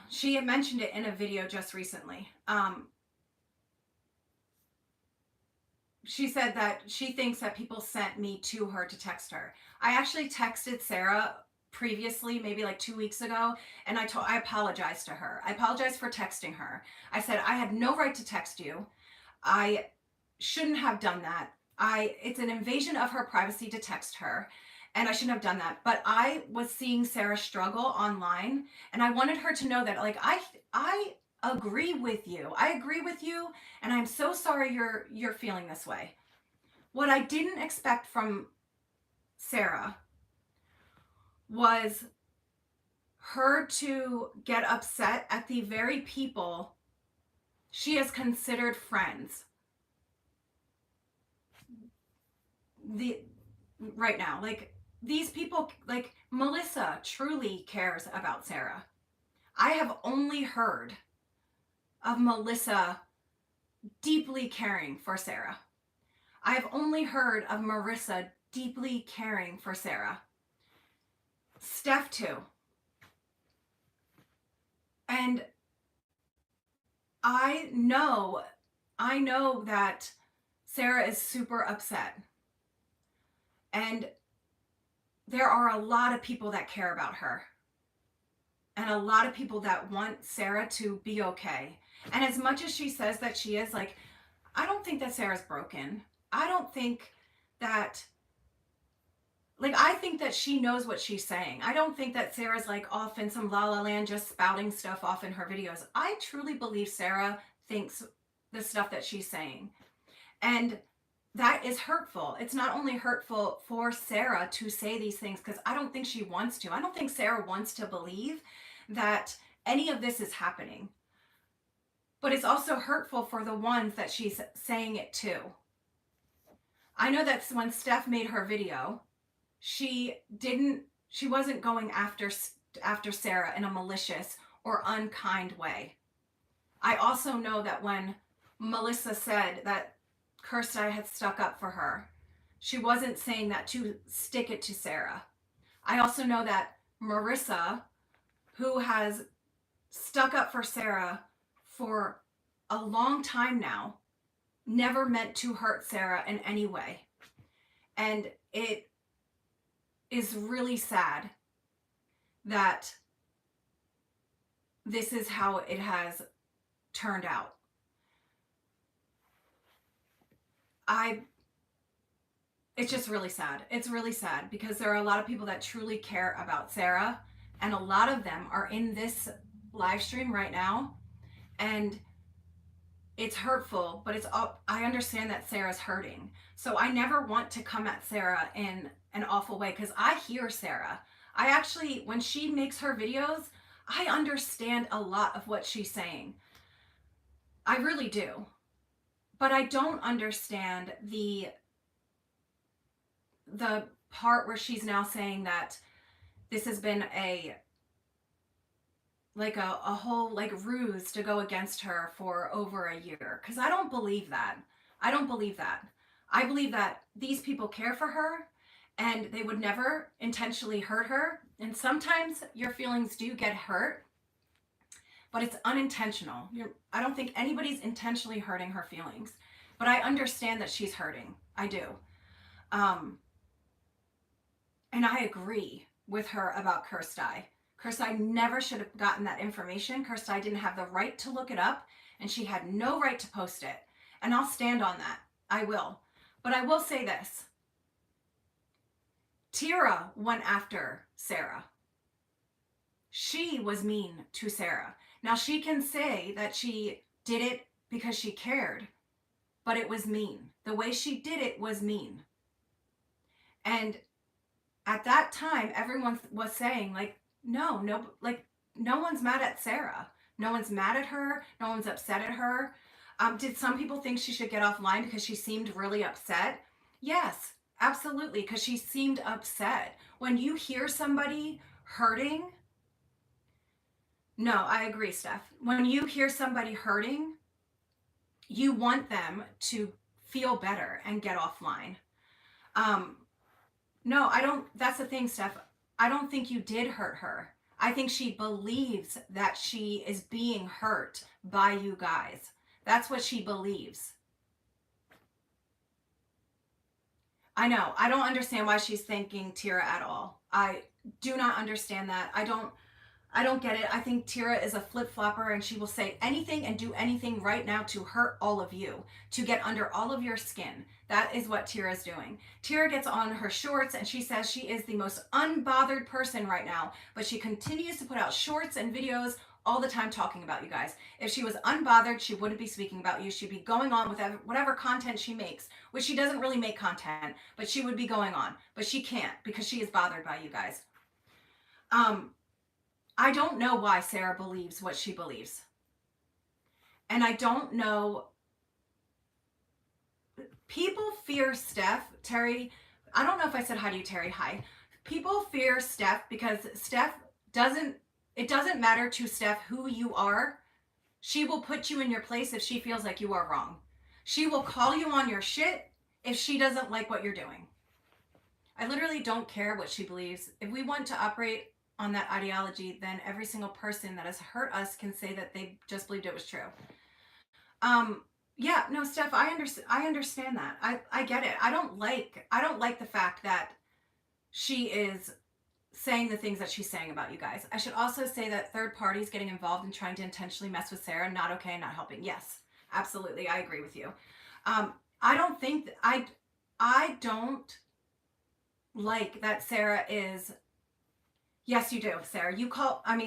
She had mentioned it in a video just recently. she said that she thinks that people sent me to her to text her. I actually texted Sarah previously, maybe like 2 weeks ago, and I apologized to her. I apologized for texting her. I said I had no right to text you. I shouldn't have done that. It's an invasion of her privacy to text her, and I shouldn't have done that. But I was seeing Sarah struggle online, and I wanted her to know that like I agree with you. I agree with you, and I'm so sorry you're feeling this way. What I didn't expect from Sarah was her to get upset at the very people she has considered friends the right now. Like these people, like Melissa truly cares about Sarah. I have only heard of Melissa deeply caring for Sarah. I have only heard of Marissa deeply caring for Sarah. Steph too. And I know that Sarah is super upset. And there are a lot of people that care about her. And a lot of people that want Sarah to be okay. And as much as she says that she is, like, I don't think that Sarah's broken. I don't think that, like, I think that she knows what she's saying. I don't think that Sarah's like off in some la la land just spouting stuff off in her videos. I truly believe Sarah thinks the stuff that she's saying. And that is hurtful. It's not only hurtful for Sarah to say these things, because I don't think she wants to. I don't think Sarah wants to believe that any of this is happening. But it's also hurtful for the ones that she's saying it to. I know that when Steph made her video, she wasn't going after Sarah in a malicious or unkind way. I also know that when Melissa said that Kirsty had stuck up for her, she wasn't saying that to stick it to Sarah. I also know that Marissa, who has stuck up for Sarah for a long time now, never meant to hurt Sarah in any way. And it is really sad that this is how it has turned out. It's just really sad. It's really sad because there are a lot of people that truly care about Sarah, and a lot of them are in this live stream right now, and it's hurtful, but I understand that Sarah's hurting. So I never want to come at Sarah in an awful way, because I hear Sarah. I actually, when she makes her videos, I understand a lot of what she's saying. I really do. But I don't understand the part where she's now saying that this has been a whole like ruse to go against her for over a year. Because I don't believe that. I don't believe that. I believe that these people care for her and they would never intentionally hurt her. And sometimes your feelings do get hurt, but it's unintentional. I don't think anybody's intentionally hurting her feelings, but I understand that she's hurting. I do. And I agree with her about Kirsty. Kirsty never should have gotten that information. Kirsty didn't have the right to look it up, and she had no right to post it. And I'll stand on that. I will. But I will say this. Tira went after Sarah. She was mean to Sarah. Now she can say that she did it because she cared, but it was mean. The way she did it was mean. And at that time, everyone was saying like, no one's mad at Sarah. No one's mad at her. No one's upset at her. Did some people think she should get offline because she seemed really upset? Yes, absolutely, because she seemed upset. When you hear somebody hurting, no, I agree, Steph. When you hear somebody hurting, you want them to feel better and get offline. No, I don't. That's the thing, Steph. I don't think you did hurt her. I think she believes that she is being hurt by you guys. That's what she believes. I know. I don't understand why she's thanking Tira at all. I do not understand that. I don't get it. I think Tira is a flip-flopper and she will say anything and do anything right now to hurt all of you, to get under all of your skin. That is what Tira is doing. Tira gets on her shorts and she says she is the most unbothered person right now, but she continues to put out shorts and videos all the time talking about you guys. If she was unbothered, she wouldn't be speaking about you. She'd be going on with whatever content she makes, which she doesn't really make content, but she would be going on. But she can't because she is bothered by you guys. I don't know why Sarah believes what she believes. And I don't know. People fear Steph. Terry, I don't know if I said hi to you, Terry. Hi. People fear Steph because it doesn't matter to Steph who you are. She will put you in your place if she feels like you are wrong. She will call you on your shit if she doesn't like what you're doing. I literally don't care what she believes. If we want to operate on that ideology, then every single person that has hurt us can say that they just believed it was true. Yeah, no, Steph, I understand that. I get it. I don't like the fact that she is saying the things that she's saying about you guys. I should also say that third parties getting involved and trying to intentionally mess with Sarah, not okay and not helping. Yes, absolutely. I agree with you. I don't think that I don't like that Sarah is. Yes, you do, Sarah.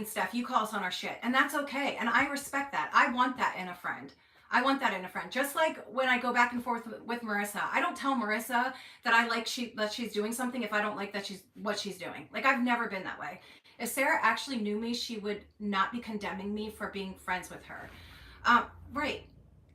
Steph, you call us on our shit. And that's okay. And I respect that. I want that in a friend. Just like when I go back and forth with Marissa, I don't tell Marissa that I like that she's doing something if I don't like what she's doing. Like, I've never been that way. If Sarah actually knew me, she would not be condemning me for being friends with her. Right.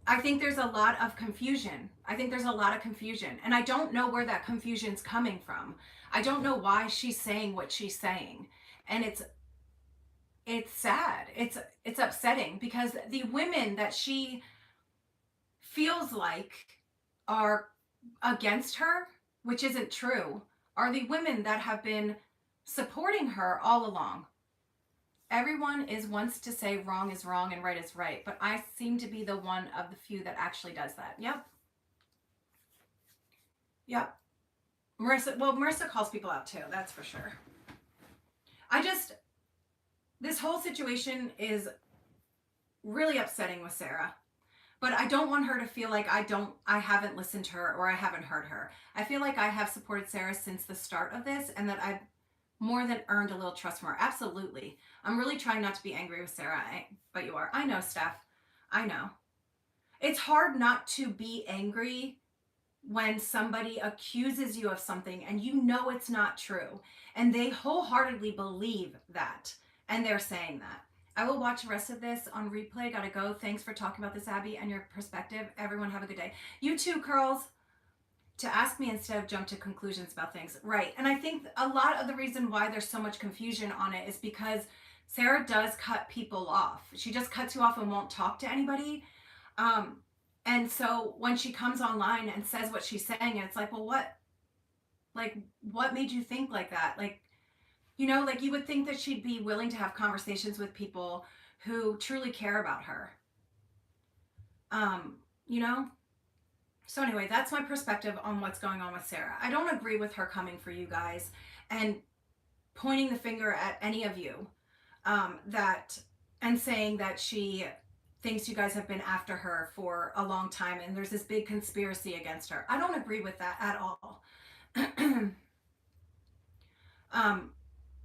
I think there's a lot of confusion. And I don't know where that confusion's coming from. I don't know why she's saying what she's saying. And it's sad. It's upsetting because the women that she feels like are against her, which isn't true, are the women that have been supporting her all along. Everyone wants to say wrong is wrong and right is right, but I seem to be the one of the few that actually does that. Yep. Marissa calls people out too, that's for sure. This whole situation is really upsetting with Sarah, but I don't want her to feel like I haven't listened to her or I haven't heard her. I feel like I have supported Sarah since the start of this and that I've more than earned a little trust from her. Absolutely. I'm really trying not to be angry with Sarah, but you are. I know, Steph. I know. It's hard not to be angry when somebody accuses you of something and you know it's not true and they wholeheartedly believe that and they're saying that. I will watch the rest of this on replay. Gotta go. Thanks for talking about this, Abby, and your perspective. Everyone have a good day. You too, Curls. To ask me instead of jump to conclusions about things. Right. And I think a lot of the reason why there's so much confusion on it is because Sarah does cut people off. She just cuts you off and won't talk to anybody. And so when she comes online and says what she's saying, it's like, well, what made you think like that? Like, you would think that she'd be willing to have conversations with people who truly care about her. So anyway, that's my perspective on what's going on with Sarah. I don't agree with her coming for you guys and pointing the finger at any of you and saying that she thinks you guys have been after her for a long time and there's this big conspiracy against her. I don't agree with that at all.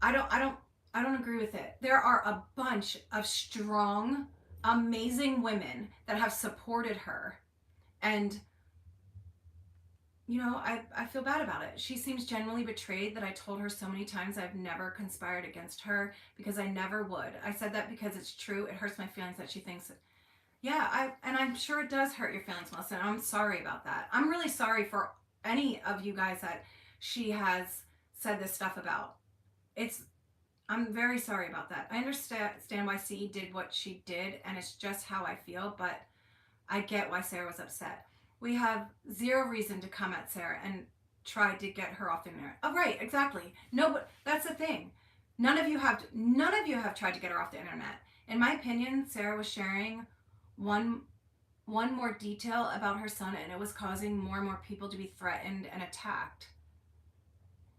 I don't agree with it. There are a bunch of strong, amazing women that have supported her. And I feel bad about it. She seems genuinely betrayed that I told her so many times I've never conspired against her because I never would. I said that because it's true. It hurts my feelings that she thinks it. Yeah, and I'm sure it does hurt your feelings, Melissa. And I'm sorry about that. I'm really sorry for any of you guys that she has said this stuff about. I'm very sorry about that. I understand why CE did what she did, and it's just how I feel, but I get why Sarah was upset. We have zero reason to come at Sarah and try to get her off the internet. Oh, right, exactly. No, but that's the thing. None of you have tried to get her off the internet. In my opinion, Sarah was sharing one one more detail about her son, and it was causing more and more people to be threatened and attacked.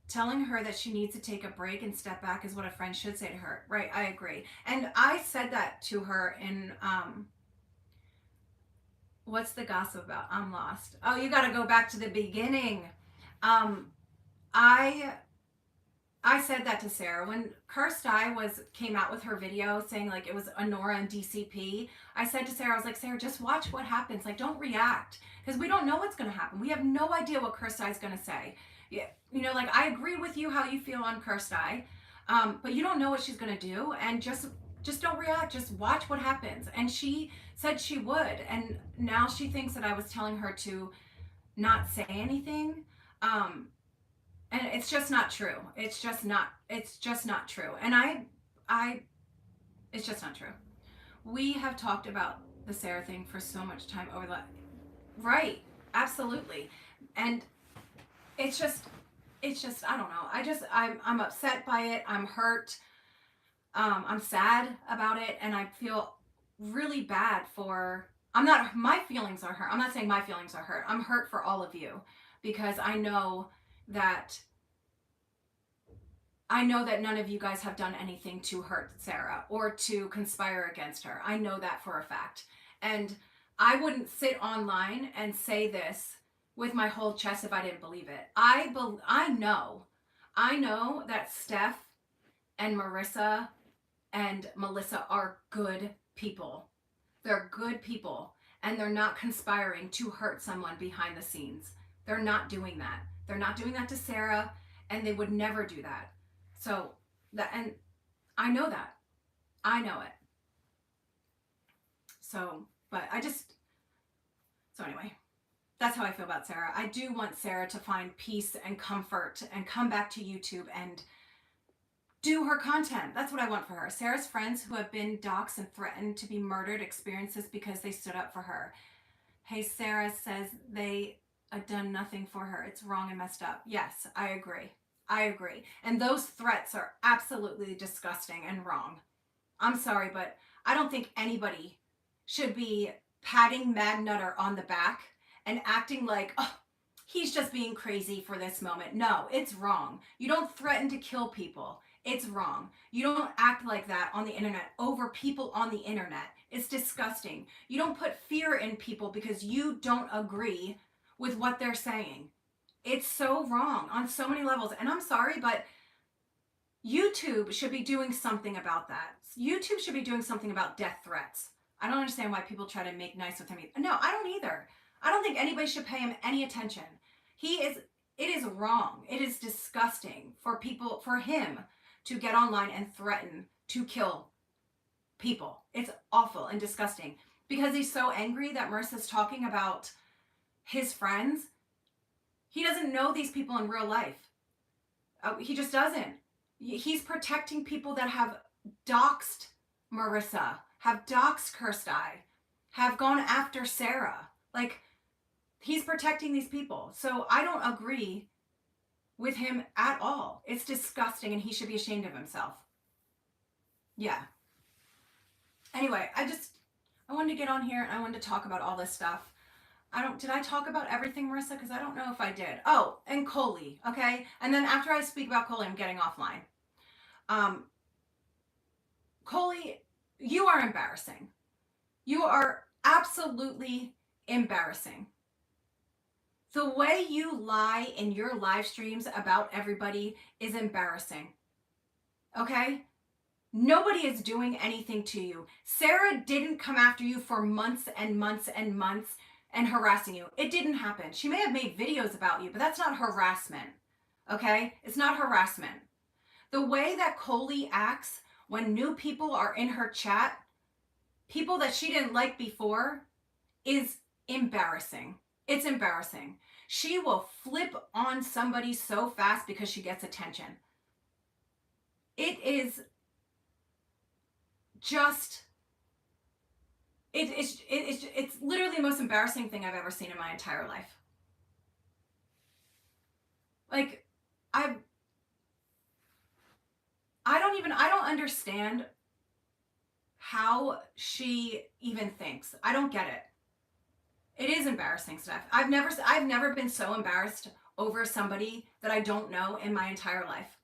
Telling her that she needs to take a break and step back is what a friend should say to her. Right, I agree. And I said that to her in what's the gossip about? I'm lost. Oh, you got to go back to the beginning. Um, I I said that to Sarah when Cursed Eye came out with her video saying like it was Honora and DCP. I said to Sarah, I was like, Sarah, just watch what happens. Like, don't react because we don't know what's going to happen. We have no idea what Cursed Eye is going to say. Yeah, you know, like I agree with you how you feel on Cursed Eye, but you don't know what she's going to do, and just don't react. Just watch what happens. And she said she would, and now she thinks that I was telling her to not say anything. Um, and it's just not true. It's just not true. And I it's just not true. We have talked about the Sarah thing for so much time over the right. Absolutely. And it's just I don't know. I'm upset by it. I'm hurt. I'm sad about it, and I feel really bad for I'm not my feelings are hurt. I'm not saying my feelings are hurt. I'm hurt for all of you because that I know that none of you guys have done anything to hurt Sarah or to conspire against her. I know that for a fact. And I wouldn't sit online and say this with my whole chest if I didn't believe it. I know that Steph and Marissa and Melissa are good people. They're good people, and they're not conspiring to hurt someone behind the scenes. They're not doing that. They're not doing that to Sarah, and they would never do that. So that, and I know that. I know it. So, but so anyway, that's how I feel about Sarah. I do want Sarah to find peace and comfort and come back to YouTube and do her content. That's what I want for her. Sarah's friends who have been doxxed and threatened to be murdered experience this because they stood up for her. Hey, Sarah says they have done nothing for her. It's wrong and messed up. Yes, I agree. I agree. And those threats are absolutely disgusting and wrong. I'm sorry, but I don't think anybody should be patting Mad Nutter on the back and acting like, oh, he's just being crazy for this moment. No, it's wrong. You don't threaten to kill people. It's wrong. You don't act like that on the internet over people on the internet. It's disgusting. You don't put fear in people because you don't agree with what they're saying. It's so wrong on so many levels. And I'm sorry, but YouTube should be doing something about that. YouTube should be doing something about death threats. I don't understand why people try to make nice with him. No, I don't either. I don't think anybody should pay him any attention. It is wrong. It is disgusting for him to get online and threaten to kill people. It's awful and disgusting because he's so angry that Marissa's talking about his friends. He doesn't know these people in real life. He just doesn't. He's protecting people that have doxed Marissa, have doxed Cursed Eye, have gone after Sarah. Like, he's protecting these people. So I don't agree with him at all. It's disgusting and he should be ashamed of himself. Yeah. Anyway, I wanted to get on here and I wanted to talk about all this stuff. Did I talk about everything, Marissa? Because I don't know if I did. Oh, and Coie, okay? And then after I speak about Coie, I'm getting offline. Coie, you are embarrassing. You are absolutely embarrassing. The way you lie in your live streams about everybody is embarrassing. Okay? Nobody is doing anything to you. Sarah didn't come after you for months and months and months and harassing you. It didn't happen. She may have made videos about you, but that's not harassment. Okay? It's not harassment. The way that Coie acts when new people are in her chat, people that she didn't like before, is embarrassing. It's embarrassing. She will flip on somebody so fast because she gets attention. It is just it's literally the most embarrassing thing I've ever seen in my entire life. Like, I don't understand how she even thinks. I don't get it. It is embarrassing, Steph. I've never been so embarrassed over somebody that I don't know in my entire life.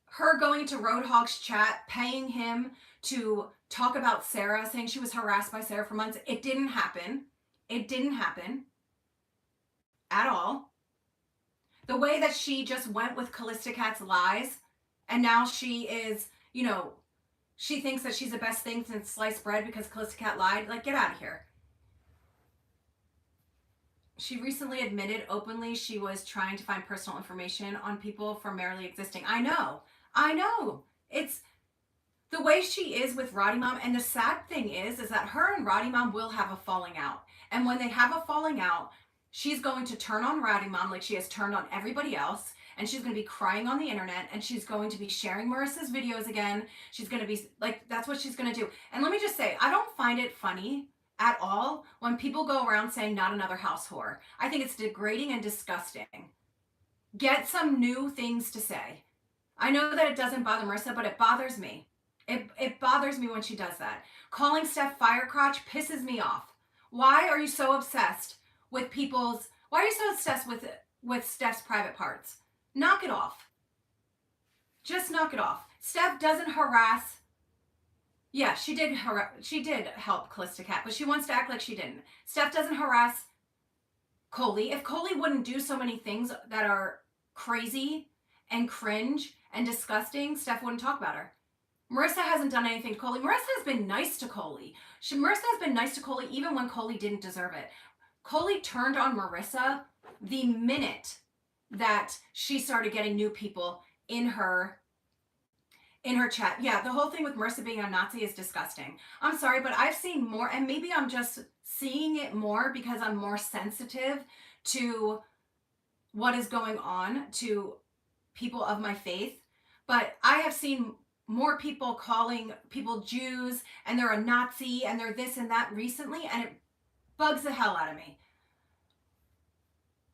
Her going to Roadhog's chat, paying him to talk about Sarah, saying she was harassed by Sarah for months. It didn't happen. It didn't happen at all. The way that she just went with Kalista Cat's lies, and now she is, she thinks that she's the best thing since sliced bread because Kalista Cat lied. Like, get out of here. She recently admitted openly she was trying to find personal information on people for merely existing. I know. It's the way she is with Roddy Mom. And the sad thing is that her and Roddy Mom will have a falling out. And when they have a falling out, she's going to turn on Roddy Mom like she has turned on everybody else. And she's going to be crying on the internet, and she's going to be sharing Marissa's videos again. She's going to be like, that's what she's going to do. And let me just say, I don't find it funny at all when people go around saying not another house whore. I think it's degrading and disgusting. Get some new things to say. I know that it doesn't bother Marissa, but it bothers me. It bothers me when she does that. Calling Steph firecrotch pisses me off. Why are you so obsessed with why are you so obsessed with Steph's private parts? Knock it off. Just knock it off. Steph doesn't harass. Yeah, she did help Kalista Cat, but she wants to act like she didn't. Steph doesn't harass Coie. If Coie wouldn't do so many things that are crazy and cringe and disgusting, Steph wouldn't talk about her. Marissa hasn't done anything to Coie. Marissa has been nice to Coie. Marissa has been nice to Coie even when Coie didn't deserve it. Coie turned on Marissa the minute that she started getting new people in her chat. Yeah, the whole thing with Marissa being a Nazi is disgusting. I'm sorry, but I've seen more, and maybe I'm just seeing it more because I'm more sensitive to what is going on to people of my faith. But I have seen more people calling people Jews and they're a Nazi and they're this and that recently, and it bugs the hell out of me.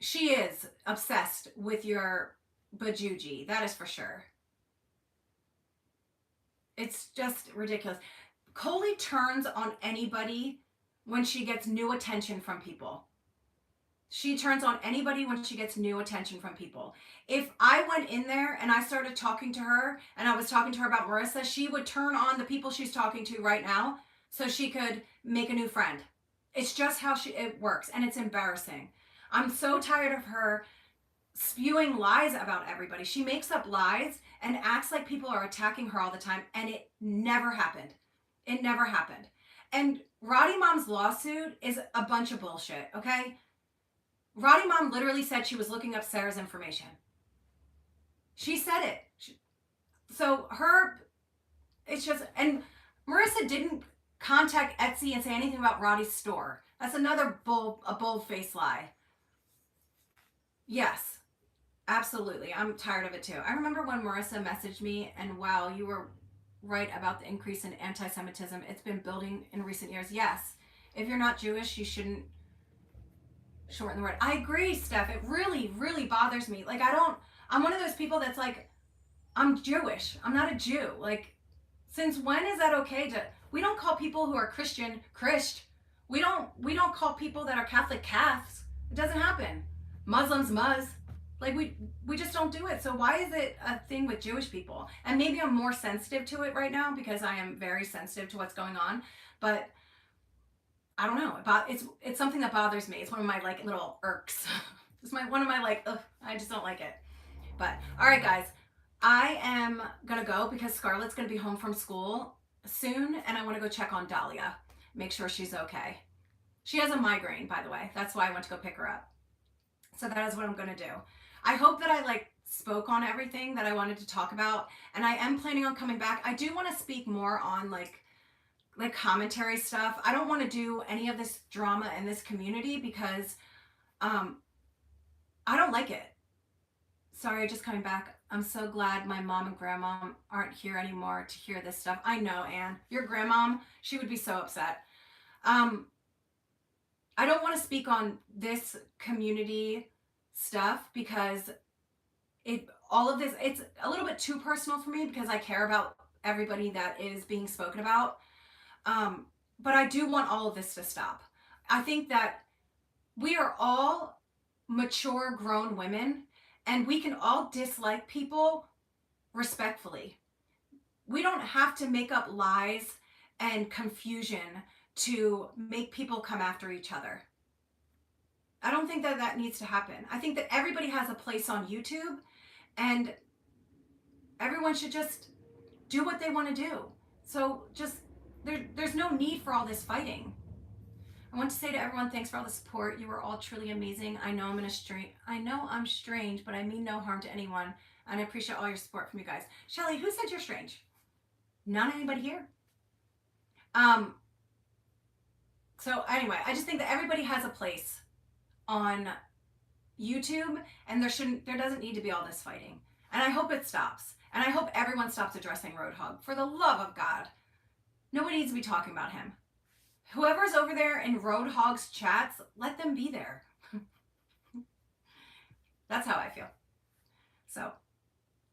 She is obsessed with your bajuji, that is for sure. It's just ridiculous. Coie turns on anybody when she gets new attention from people. She turns on anybody when she gets new attention from people. If I went in there and I started talking to her and I was talking to her about Marissa, she would turn on the people she's talking to right now so she could make a new friend. It's just how it works, and it's embarrassing. I'm so tired of her spewing lies about everybody. She makes up lies and acts like people are attacking her all the time, and it never happened. It never happened. And Roddy Mom's lawsuit is a bunch of bullshit, okay? Roddy Mom literally said she was looking up Sarah's information. She said it. It's just, and Marissa didn't contact Etsy and say anything about Roddy's store. That's another bold-faced lie. Yes, absolutely. I'm tired of it too. I remember when Marissa messaged me, and wow, you were right about the increase in anti-Semitism. It's been building in recent years. Yes, if you're not Jewish, you shouldn't shorten the word. I agree, Steph. It really, really bothers me. Like, I'm one of those people that's like, I'm Jewish. I'm not a Jew. Like, since when is that okay we don't call people who are Christian, Christ. We don't call people that are Catholic, Caths. It doesn't happen. Muslims, Muz. Like, we just don't do it. So why is it a thing with Jewish people? And maybe I'm more sensitive to it right now because I am very sensitive to what's going on. But I don't know. It's something that bothers me. It's one of my like little irks. It's one of my like, ugh, I just don't like it. But all right, guys, I am gonna go because Scarlett's gonna be home from school soon, and I want to go check on Dahlia, make sure she's okay. She has a migraine, by the way. That's why I went to go pick her up. So that is what I'm gonna do. I hope that I spoke on everything that I wanted to talk about, and I am planning on coming back. I do want to speak more on like commentary stuff. I don't want to do any of this drama in this community because I don't like it. Sorry, just coming back. I'm so glad my mom and grandma aren't here anymore to hear this stuff. I know, Anne, your grandma, she would be so upset. I don't want to speak on this community stuff because all of this, it's a little bit too personal for me because I care about everybody that is being spoken about. But I do want all of this to stop. I think that we are all mature, grown women, and we can all dislike people respectfully. We don't have to make up lies and confusion to make people come after each other. I don't think that that needs to happen. I think that everybody has a place on YouTube, and everyone should just do what they want to do. So just there's no need for all this fighting. I want to say to everyone, thanks for all the support. You are all truly amazing. I know I'm strange, but I mean no harm to anyone, and I appreciate all your support from you guys. Shelly, who said you're strange? Not anybody here. So anyway, I just think that everybody has a place on YouTube, and there doesn't need to be all this fighting. And I hope it stops. And I hope everyone stops addressing Roadhog. For the love of God. Nobody needs to be talking about him. Whoever's over there in Roadhog's chats, let them be there. That's how I feel. So,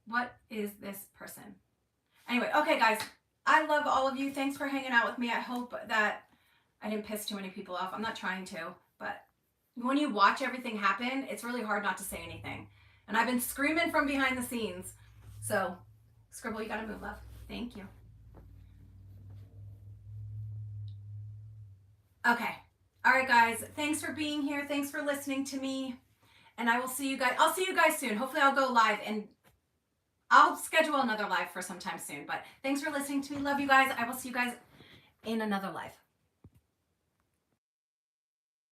what is this person? Anyway, okay guys, I love all of you. Thanks for hanging out with me. I hope that I didn't piss too many people off. I'm not trying to, but when you watch everything happen, it's really hard not to say anything. And I've been screaming from behind the scenes. So, Scribble, you gotta move, love. Thank you. Okay. All right, guys. Thanks for being here. Thanks for listening to me. And I will see you guys. I'll see you guys soon. Hopefully I'll go live, and I'll schedule another live for sometime soon. But thanks for listening to me. Love you guys. I will see you guys in another live.